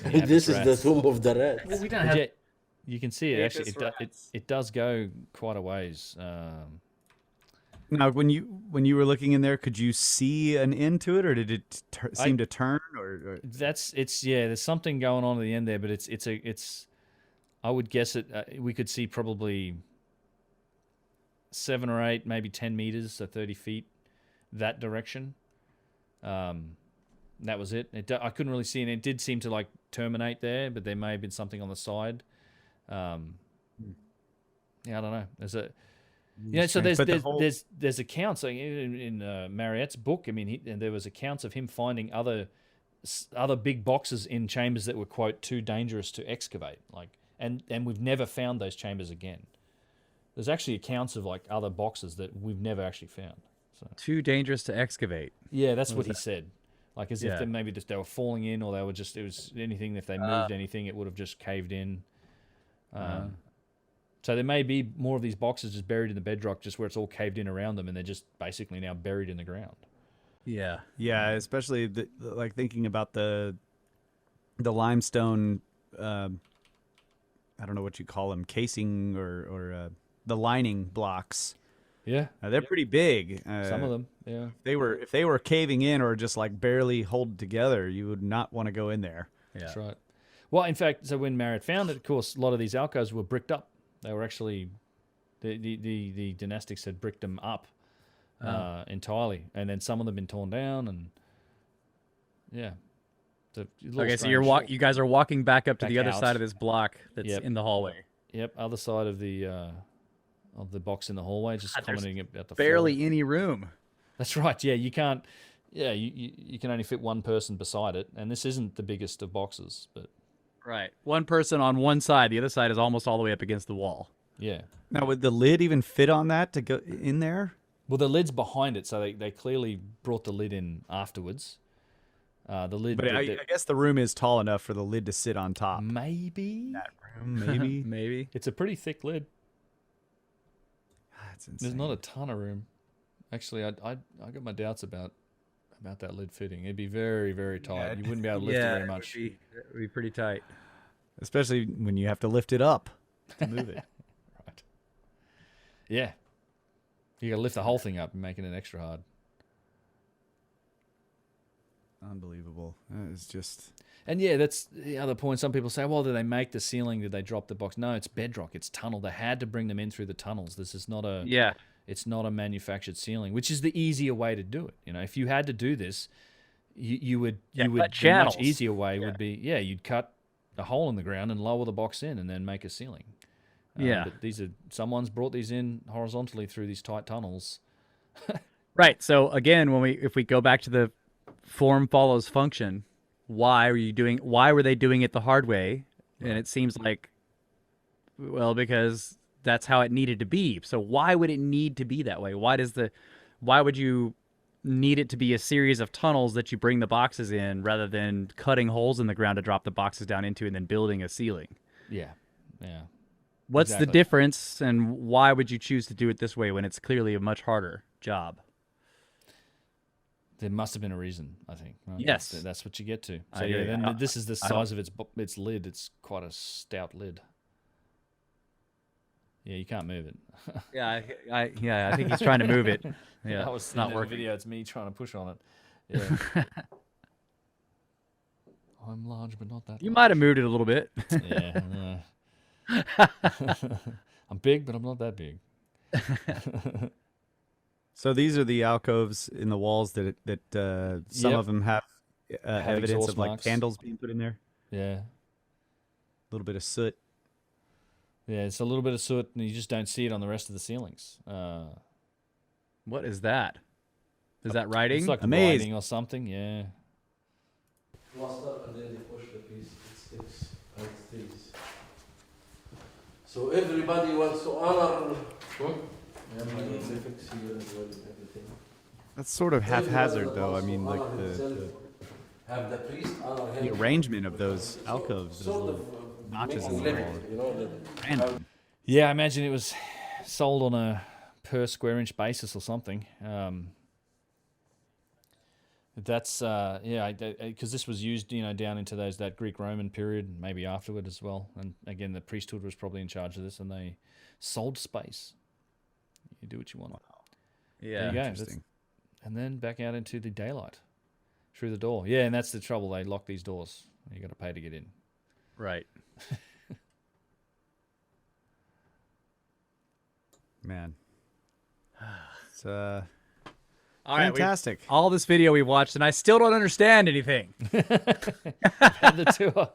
This is the tomb of the rats.
Well, we don't have. You can see it actually. It does go quite a ways.
Now, when you were looking in there, could you see an end to it, or did it seem to turn? Or
there's something going on at the end there, but it's. I would guess we could see probably 7 or 8, maybe 10 meters, so 30 feet, that direction. That was it. I couldn't really see, and it did seem to like terminate there, but there may have been something on the side. I don't know. So there's accounts in Marriott's book. I mean, and there was accounts of him finding other big boxes in chambers that were quote too dangerous to excavate, and we've never found those chambers again. There's actually accounts of like other boxes that we've never actually found. So.
Too dangerous to excavate.
Yeah, that's what he said. Like as if they were falling in, or it was anything. If they moved anything, it would have just caved in. So there may be more of these boxes just buried in the bedrock, just where it's all caved in around them, and they're just basically now buried in the ground.
Yeah, especially like thinking about the limestone. I don't know what you call them, casing or the lining blocks.
Yeah,
they're pretty big.
Some of them, yeah.
If they were caving in or just like barely holding together, you would not want to go in there.
Yeah. That's right. Well, in fact, so when Marriott found it, of course, a lot of these alcoves were bricked up. They were actually the dynastics had bricked them up entirely, and then some of them been torn down, and yeah.
Okay, so you guys are walking back up to the other side of this block that's in the hallway.
Yep, other side of the box in the hallway, just commenting about the
barely
floor.
any room.
That's right. Yeah, you can't. Yeah, you can only fit one person beside it, and this isn't the biggest of boxes, but
right, one person on one side. The other side is almost all the way up against the wall.
Yeah.
Now, would the lid even fit on that to go in there?
Well, the lid's behind it, so they clearly brought the lid in afterwards. The lid,
but I guess the room is tall enough for the lid to sit on top.
Maybe
that room, maybe,
maybe
it's a pretty thick lid.
That's insane.
There's not a ton of room. Actually, I got my doubts about that lid fitting. It'd be very, very tight.
Yeah,
you wouldn't be able to lift it very much.
It would be pretty tight,
especially when you have to lift it up to move it.
Right. Yeah. You got to lift the whole thing up and making it extra hard.
Unbelievable. It's just...
And yeah, that's the other point. Some people say, well, did they make the ceiling? Did they drop the box? No, it's bedrock. It's tunnel. They had to bring them in through the tunnels. This is not a...
Yeah.
It's not a manufactured ceiling, which is the easier way to do it. You know, if you had to do this, you would the much easier way would be, you'd cut a hole in the ground and lower the box in and then make a ceiling. But someone's brought these in horizontally through these tight tunnels.
Right. So again, if we go back to the form follows function, why were they doing it the hard way? And it seems like Well, because that's how it needed to be. So why would it need to be that way? Why would you need it to be a series of tunnels that you bring the boxes in rather than cutting holes in the ground to drop the boxes down into and then building a ceiling?
Yeah. Yeah.
What's
Exactly.
the difference, and why would you choose to do it this way when it's clearly a much harder job?
There must have been a reason, I think. Right?
Yes.
That's what you get to.
I
So yeah,
agree.
then this is the size of its lid. It's quite a stout lid. Yeah, you can't move it.
I think he's trying to move it. Yeah,
I was
it's
seeing
not
in the
working.
video. It's me trying to push on it. Yeah. I'm large, but not that.
You might have moved it a little bit.
Yeah. No. I'm big, but I'm not that big.
So these are the alcoves in the walls that some
Yep.
of them have evidence
exhaust
of like
marks.
candles being put in there.
Yeah.
A little bit of soot.
Yeah, it's a little bit of soot, and you just don't see it on the rest of the ceilings.
What is that? Is that writing?
It's like
Amazing.
writing or something. Yeah.
Plaster, and then they push the piece, it sticks and it stays. So everybody wants to honor. Yeah, my graphics here as well and everything.
That's sort of haphazard, though. I mean, like
Honor himself, have the priest honor him.
the arrangement of those alcoves, those
Sort
little
of
notches in
makes
the
limit,
wall.
you know, that
Random.
Yeah, I imagine it was sold on a per square inch basis or something. That's because this was used, down into that Greek Roman period, maybe afterward as well. And again, the priesthood was probably in charge of this, and they sold space. You do what you want.
Yeah,
There you go.
Interesting.
And then back out into the daylight through the door. Yeah, and that's the trouble. They lock these doors. You got to pay to get in.
right.
Man. It's
All right,
fantastic.
all this video we watched, and I still don't understand anything.
The tour.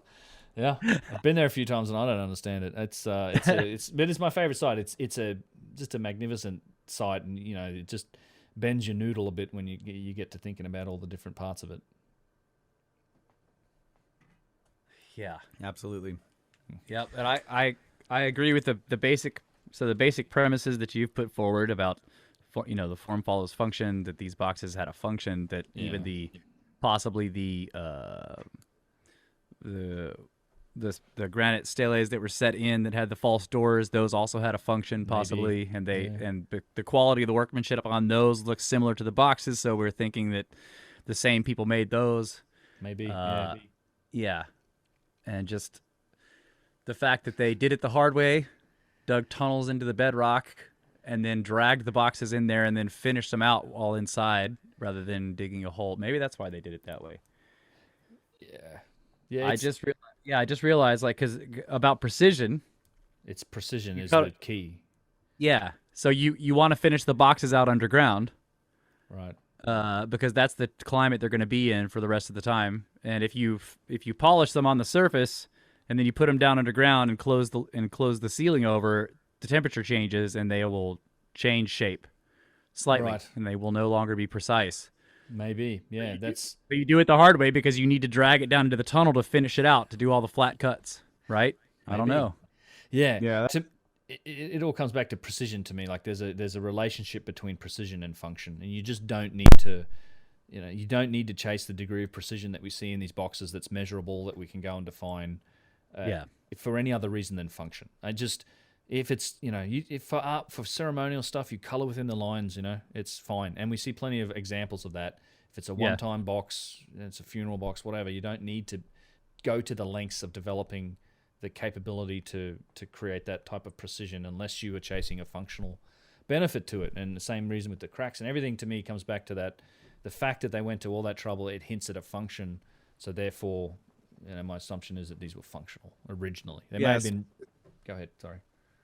Yeah, I've been there a few times and I don't understand it. But it's my favorite site. It's just a magnificent site, and it just bends your noodle a bit when you get to thinking about all the different parts of it.
Yeah.
Absolutely.
Yep, and I agree with the basic. So the basic premises that you've put forward about, the form follows function, that these boxes had a function, that even possibly the granite steles that were set in that had the false doors, those also had a function possibly, and the quality of the workmanship on those looks similar to the boxes. So we're thinking that the same people made those.
Maybe.
Yeah, and just the fact that they did it the hard way, dug tunnels into the bedrock, and then dragged the boxes in there and then finished them out all inside rather than digging a hole. Maybe that's why they did it that way.
Yeah.
I just realized, like, because about precision.
It's precision is
cut
the key.
Yeah. So you want to finish the boxes out underground,
Right.
because that's the climate they're going to be in for the rest of the time. And if you polish them on the surface and then you put them down underground and close the ceiling over, the temperature changes and they will change shape slightly,
Right.
and they will no longer be precise.
Maybe. Yeah. But
But you do it the hard way because you need to drag it down into the tunnel to finish it out, to do all the flat cuts, right? I don't
Maybe.
know.
Yeah.
Yeah.
It all comes back to precision to me. Like there's a relationship between precision and function, and you just don't need to, you don't need to chase the degree of precision that we see in these boxes that's measurable, that we can go and define. For any other reason than function. If it's if for art, for ceremonial stuff, you color within the lines, it's fine, and we see plenty of examples of that. If it's a one-time box, it's a funeral box, whatever, you don't need to go to the lengths of developing the capability to create that type of precision unless you are chasing a functional benefit to it. And the same reason with the cracks and everything, to me, comes back to that. The fact that they went to all that trouble, it hints at a function. So therefore, my assumption is that these were functional originally. They may have
Yes.
been. Go ahead. Sorry.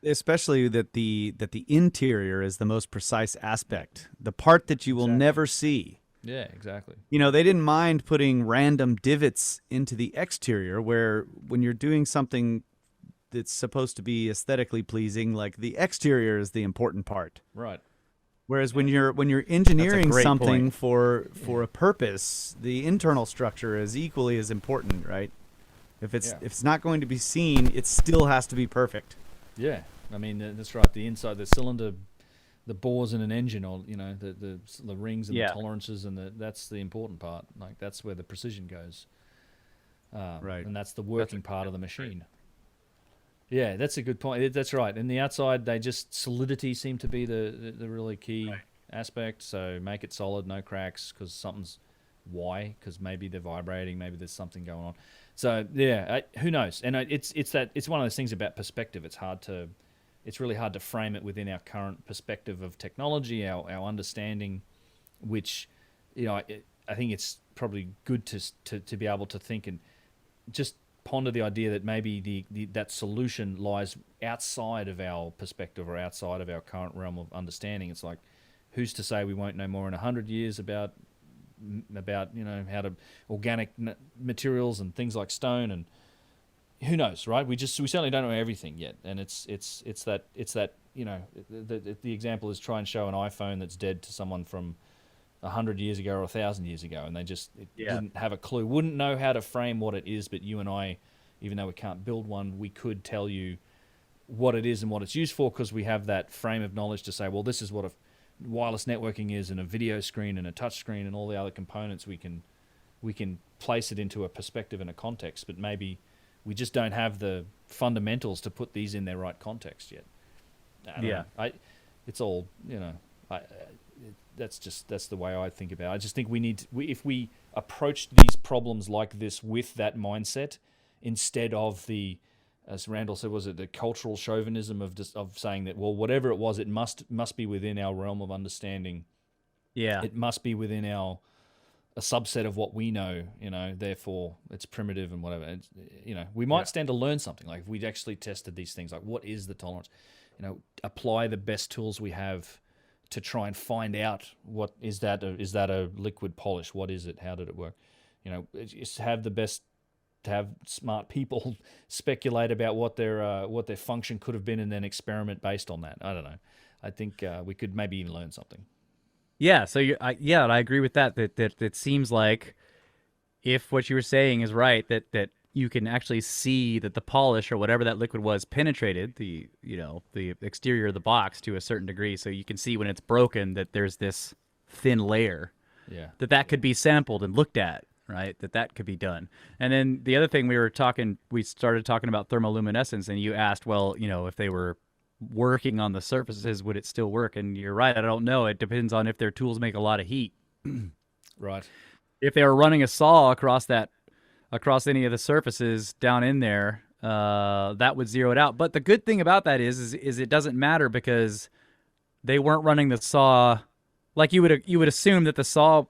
Especially that the interior is the most precise aspect, the part that you will never see.
Yeah, exactly.
They didn't mind putting random divots into the exterior, where when you're doing something that's supposed to be aesthetically pleasing, like the exterior is the important part.
Right.
Whereas when you're engineering
great
something
point.
for a purpose, the internal structure is equally as important, right? If it's not going to be seen, it still has to be perfect.
Yeah, I mean that's right. The inside, the cylinder, the bores in an engine, or the rings and the tolerances, and that's the important part. Like that's where the precision goes.
Right.
And that's the working part of the machine. Yeah, that's a good point. That's right. And the outside, solidity seem to be the really key aspect. So make it solid, no cracks, because something's why? Because maybe they're vibrating, maybe there's something going on. So yeah, who knows? And it's one of those things about perspective. It's really hard to frame it within our current perspective of technology, our understanding, which I think it's probably good to be able to think and just ponder the idea that maybe that solution lies outside of our perspective or outside of our current realm of understanding. It's like, who's to say we won't know more in 100 years about how to organic materials and things like stone, and who knows, right? We certainly don't know everything yet, and it's that the example is try and show an iPhone that's dead to someone from 100 years ago or 1,000 years ago, and they just didn't have a clue, wouldn't know how to frame what it is. But you and I, even though we can't build one, we could tell you what it is and what it's used for, because we have that frame of knowledge to say, well, this is what a wireless networking is, and a video screen and a touch screen and all the other components. We can place it into a perspective and a context, but maybe we just don't have the fundamentals to put these in their right context yet. I don't know. It's all, that's the way I think about it. I just think if we approach these problems like this with that mindset, instead of as Randall said, was it the cultural chauvinism of saying that, well, whatever it was, it must be within our realm of understanding. Yeah, it must be within a subset of what we know. Therefore it's primitive and whatever. We might stand to learn something. Like if we actually tested these things, like what is the tolerance? Apply the best tools we have to try and find out what is that. Is that a liquid polish? What is it? How did it work? Just have smart people speculate about what their function could have been, and then experiment based on that. I don't know. I think we could maybe even learn something.
Yeah. So I agree with that. That it seems like, if what you were saying is right, that you can actually see that the polish or whatever that liquid was penetrated the exterior of the box to a certain degree. So you can see when it's broken that there's this thin layer. Yeah. That could be sampled and looked at. Right, that could be done. And then the other thing we started talking about thermoluminescence, and you asked, well, if they were working on the surfaces, would it still work? And you're right, I don't know. It depends on if their tools make a lot of heat.
Right. If
they were running a saw across any of the surfaces down in there, that would zero it out. But the good thing about that is it doesn't matter, because they weren't running the saw. Like you would assume that the saw,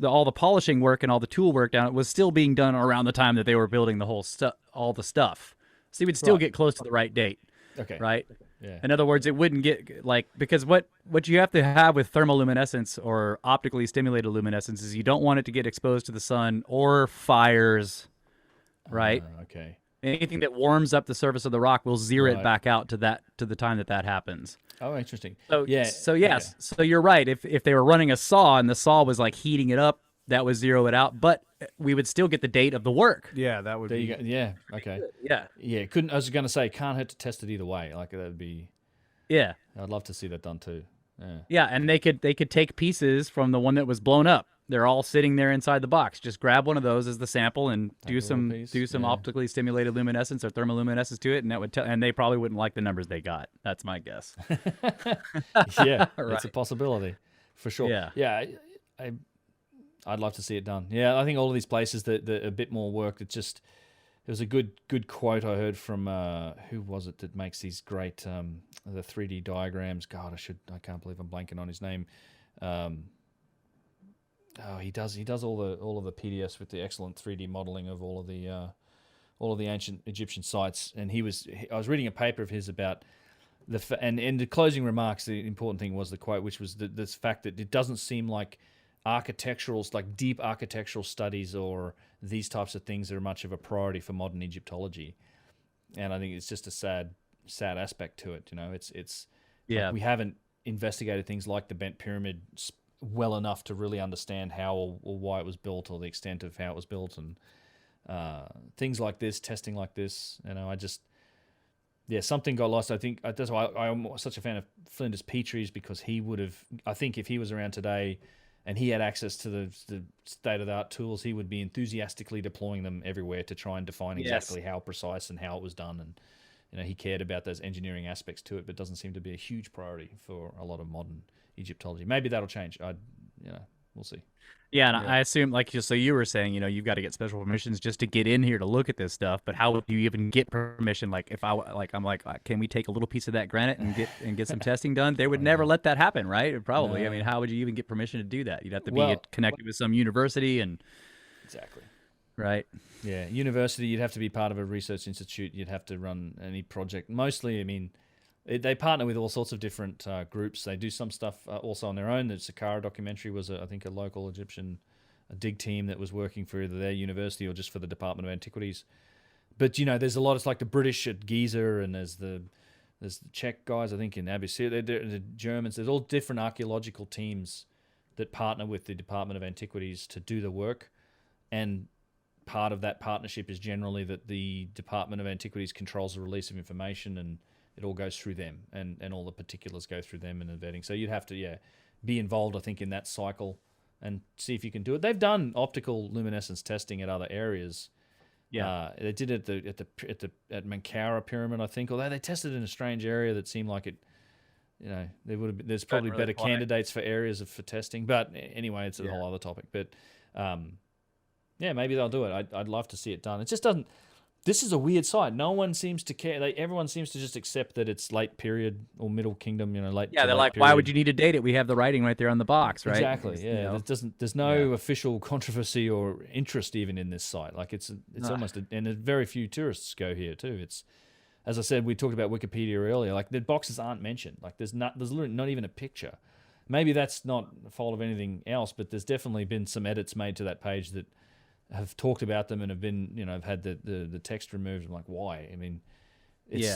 all the polishing work and all the tool work down it was still being done around the time that they were building the whole all the stuff. So you would still get close to the right date. Okay. Right. Yeah. In other words, it wouldn't get because what you have to have with thermoluminescence or optically stimulated luminescence is you don't want it to get exposed to the sun or fires. Right. Okay. Anything that warms up the surface of the rock will zero it back out to the time that happens.
Oh, interesting.
So yes. So you're right. If they were running a saw and the saw was like heating it up, that would zero it out. But we would still get the date of the work.
Yeah, that would.
There you go. Yeah. Okay. Yeah. Couldn't. I was going to say, can't hurt to test it either way. Like that'd be.
Yeah.
I'd love to see that done too. Yeah.
Yeah, and they could take pieces from the one that was blown up. They're all sitting there inside the box. Just grab one of those as the sample and do some optically stimulated luminescence or thermoluminescence to it, and that would and they probably wouldn't like the numbers they got. That's my guess.
Yeah, It's a possibility for sure. Yeah. I'd love to see it done. Yeah, I think all of these places that a bit more work. It was a good quote I heard from who was it that makes these great the 3D diagrams. God, I can't believe I'm blanking on his name. He does all of the PDFs with the excellent 3D modeling of all of the ancient Egyptian sites. And I was reading a paper of his about and in the closing remarks, the important thing was the quote, which was this fact that it doesn't seem like deep architectural studies or these types of things are much of a priority for modern Egyptology. And I think it's just a sad aspect to it. It's like we haven't investigated things like the Bent Pyramid well enough to really understand how or why it was built or the extent of how it was built, and things like this, testing like this. Yeah, something got lost. I think that's why I'm such a fan of Flinders Petrie's, because he would have, I think if he was around today and he had access to the state-of-the-art tools, he would be enthusiastically deploying them everywhere to try and define exactly how precise and how it was done. And, he cared about those engineering aspects to it, but it doesn't seem to be a huge priority for a lot of modern Egyptology. Maybe that'll change. We'll see.
Yeah, and I assume, like, just so you were saying, you've got to get special permissions just to get in here to look at this stuff. But how would you even get permission? Like, if I'm like, can we take a little piece of that granite and get some testing done? They would never let that happen, right? Probably.
No.
I mean, how would you even get permission to do that? You'd have to be connected with some university and.
Exactly.
Right.
Yeah, university. You'd have to be part of a research institute. You'd have to run any project. Mostly, I mean, they partner with all sorts of different groups. They do some stuff also on their own. The Saqqara documentary was, I think, a local Egyptian dig team that was working for either their university or just for the Department of Antiquities. But there's a lot. It's like the British at Giza, and there's the Czech guys, I think, in Abyssinia. The Germans. There's all different archaeological teams that partner with the Department of Antiquities to do the work, and part of that partnership is generally that the Department of Antiquities controls the release of information, and it all goes through them, and all the particulars go through them in the vetting. So you'd have to, be involved, I think, in that cycle and see if you can do it. They've done optical luminescence testing at other areas. Yeah, they did it at Menkaure Pyramid, I think. Although they tested in a strange area that seemed like it. There's probably better candidates for areas for testing. But anyway, it's a whole other topic. But yeah, maybe they'll do it. I'd love to see it done. It just doesn't. This is a weird site. No one seems to care. Everyone seems to just accept that it's late period or Middle Kingdom. Late.
Yeah, they're like, why would you need to date it? We have the writing right there on the box, right?
Exactly. Yeah. There's no official controversy or interest even in this site. Like it's almost, and very few tourists go here too. It's, as I said, we talked about Wikipedia earlier. Like the boxes aren't mentioned. Like there's literally not even a picture. Maybe that's not a fault of anything else, but there's definitely been some edits made to that page that have talked about them and have been, have had the text removed. I'm like, why? I mean, it's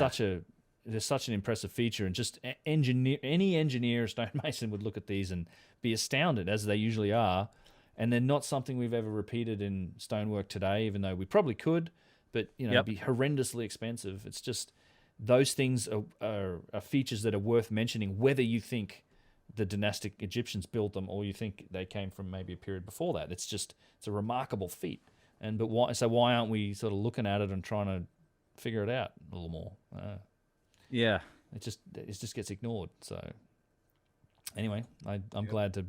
there's such an impressive feature, and just any engineer, stonemason would look at these and be astounded, as they usually are. And they're not something we've ever repeated in stonework today, even though we probably could, but it'd be horrendously expensive. It's just those things are features that are worth mentioning, whether you think the dynastic Egyptians built them or you think they came from maybe a period before that. It's a remarkable feat. But why aren't we sort of looking at it and trying to figure it out a little more? It just gets ignored. So anyway, I'm glad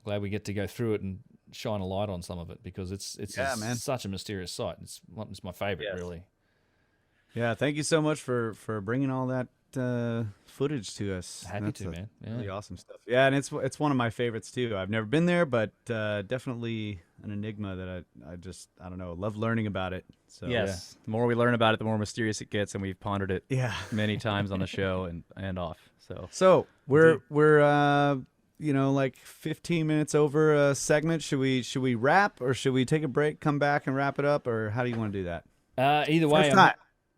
we get to go through it and shine a light on some of it, because it's such a mysterious site. It's my favorite, really.
Yeah, thank you so much for bringing all that footage to us.
Happy to, man. Yeah.
Really awesome stuff. Yeah, and it's one of my favorites too. I've never been there, but definitely an enigma that I don't know, love learning about it. So
the more we learn about it, the more mysterious it gets, and we've pondered it many times on the show and off.
So we're like 15 minutes over a segment. Should we wrap, or should we take a break, come back and wrap it up, or how do you want to do that?
Either way,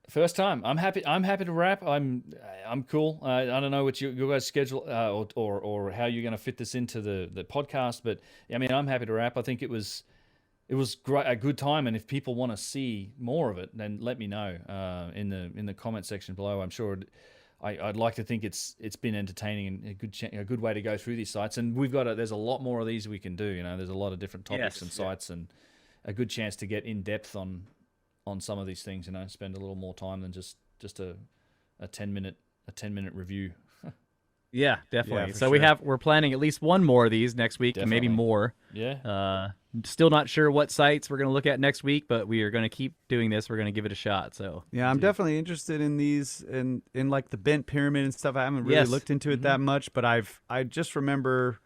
First time. I'm happy to wrap. I'm cool. I don't know what your guys' schedule or how you're going to fit this into the podcast, but I mean, I'm happy to wrap. I think it was great, a good time, and if people want to see more of it, then let me know in the comment section below. I'm sure I'd like to think it's been entertaining and a good way to go through these sites. And there's a lot more of these we can do. There's a lot of different topics and sites, and a good chance to get in depth on some of these things, spend a little more time than just a 10-minute review.
Yeah, definitely.
Yeah,
so
sure.
we're planning at least one more of these next week, and maybe more.
Yeah.
Still not sure what sites we're going to look at next week, but we are going to keep doing this. We're going to give it a shot. So
yeah, I'm definitely interested in these in like the bent pyramid and stuff. I haven't really looked into it that much, but I just remember,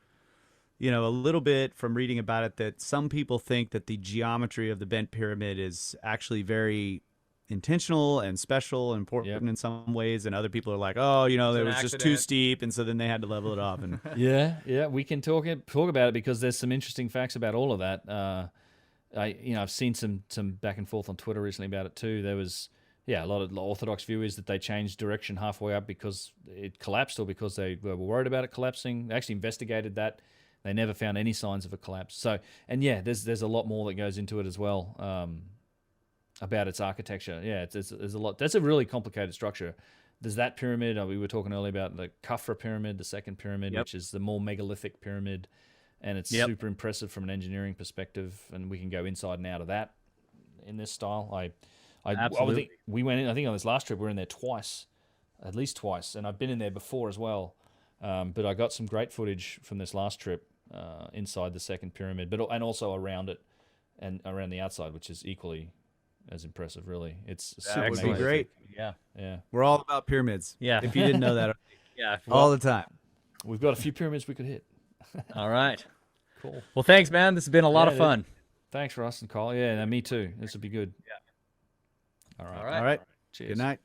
a little bit from reading about it, that some people think that the geometry of the bent pyramid is actually very intentional and special and important in some ways, and other people are like, oh, it was just too steep, and so then they had to level it off. And
yeah, we can talk about it, because there's some interesting facts about all of that. I've seen some back and forth on Twitter recently about it too. There was a lot of Orthodox view is that they changed direction halfway up because it collapsed, or because they were worried about it collapsing. They actually investigated that. They never found any signs of a collapse. So, and there's a lot more that goes into it as well. about its architecture. Yeah, there's a lot. That's a really complicated structure. There's that pyramid. We were talking earlier about the Khafra pyramid, the second pyramid, which is the more megalithic pyramid, and it's super impressive from an engineering perspective. And we can go inside and out of that in this style. I think we went in. I think on this last trip we were in there twice, at least twice, and I've been in there before as well. But I got some great footage from this last trip inside the second pyramid, and also around it and around the outside, which is equally as impressive. Really, it's super
That would be
magnificent.
great.
Yeah.
We're all about pyramids.
Yeah.
If you didn't know that,
Yeah.
all the time.
We've got a few pyramids we could hit.
All right.
Cool.
Well, thanks, man. This has been a lot of fun.
Thanks, Russ and Kyle. Yeah, no, me too. This would be good.
Yeah.
All right.
All right.
All right.
Cheers.
Good night.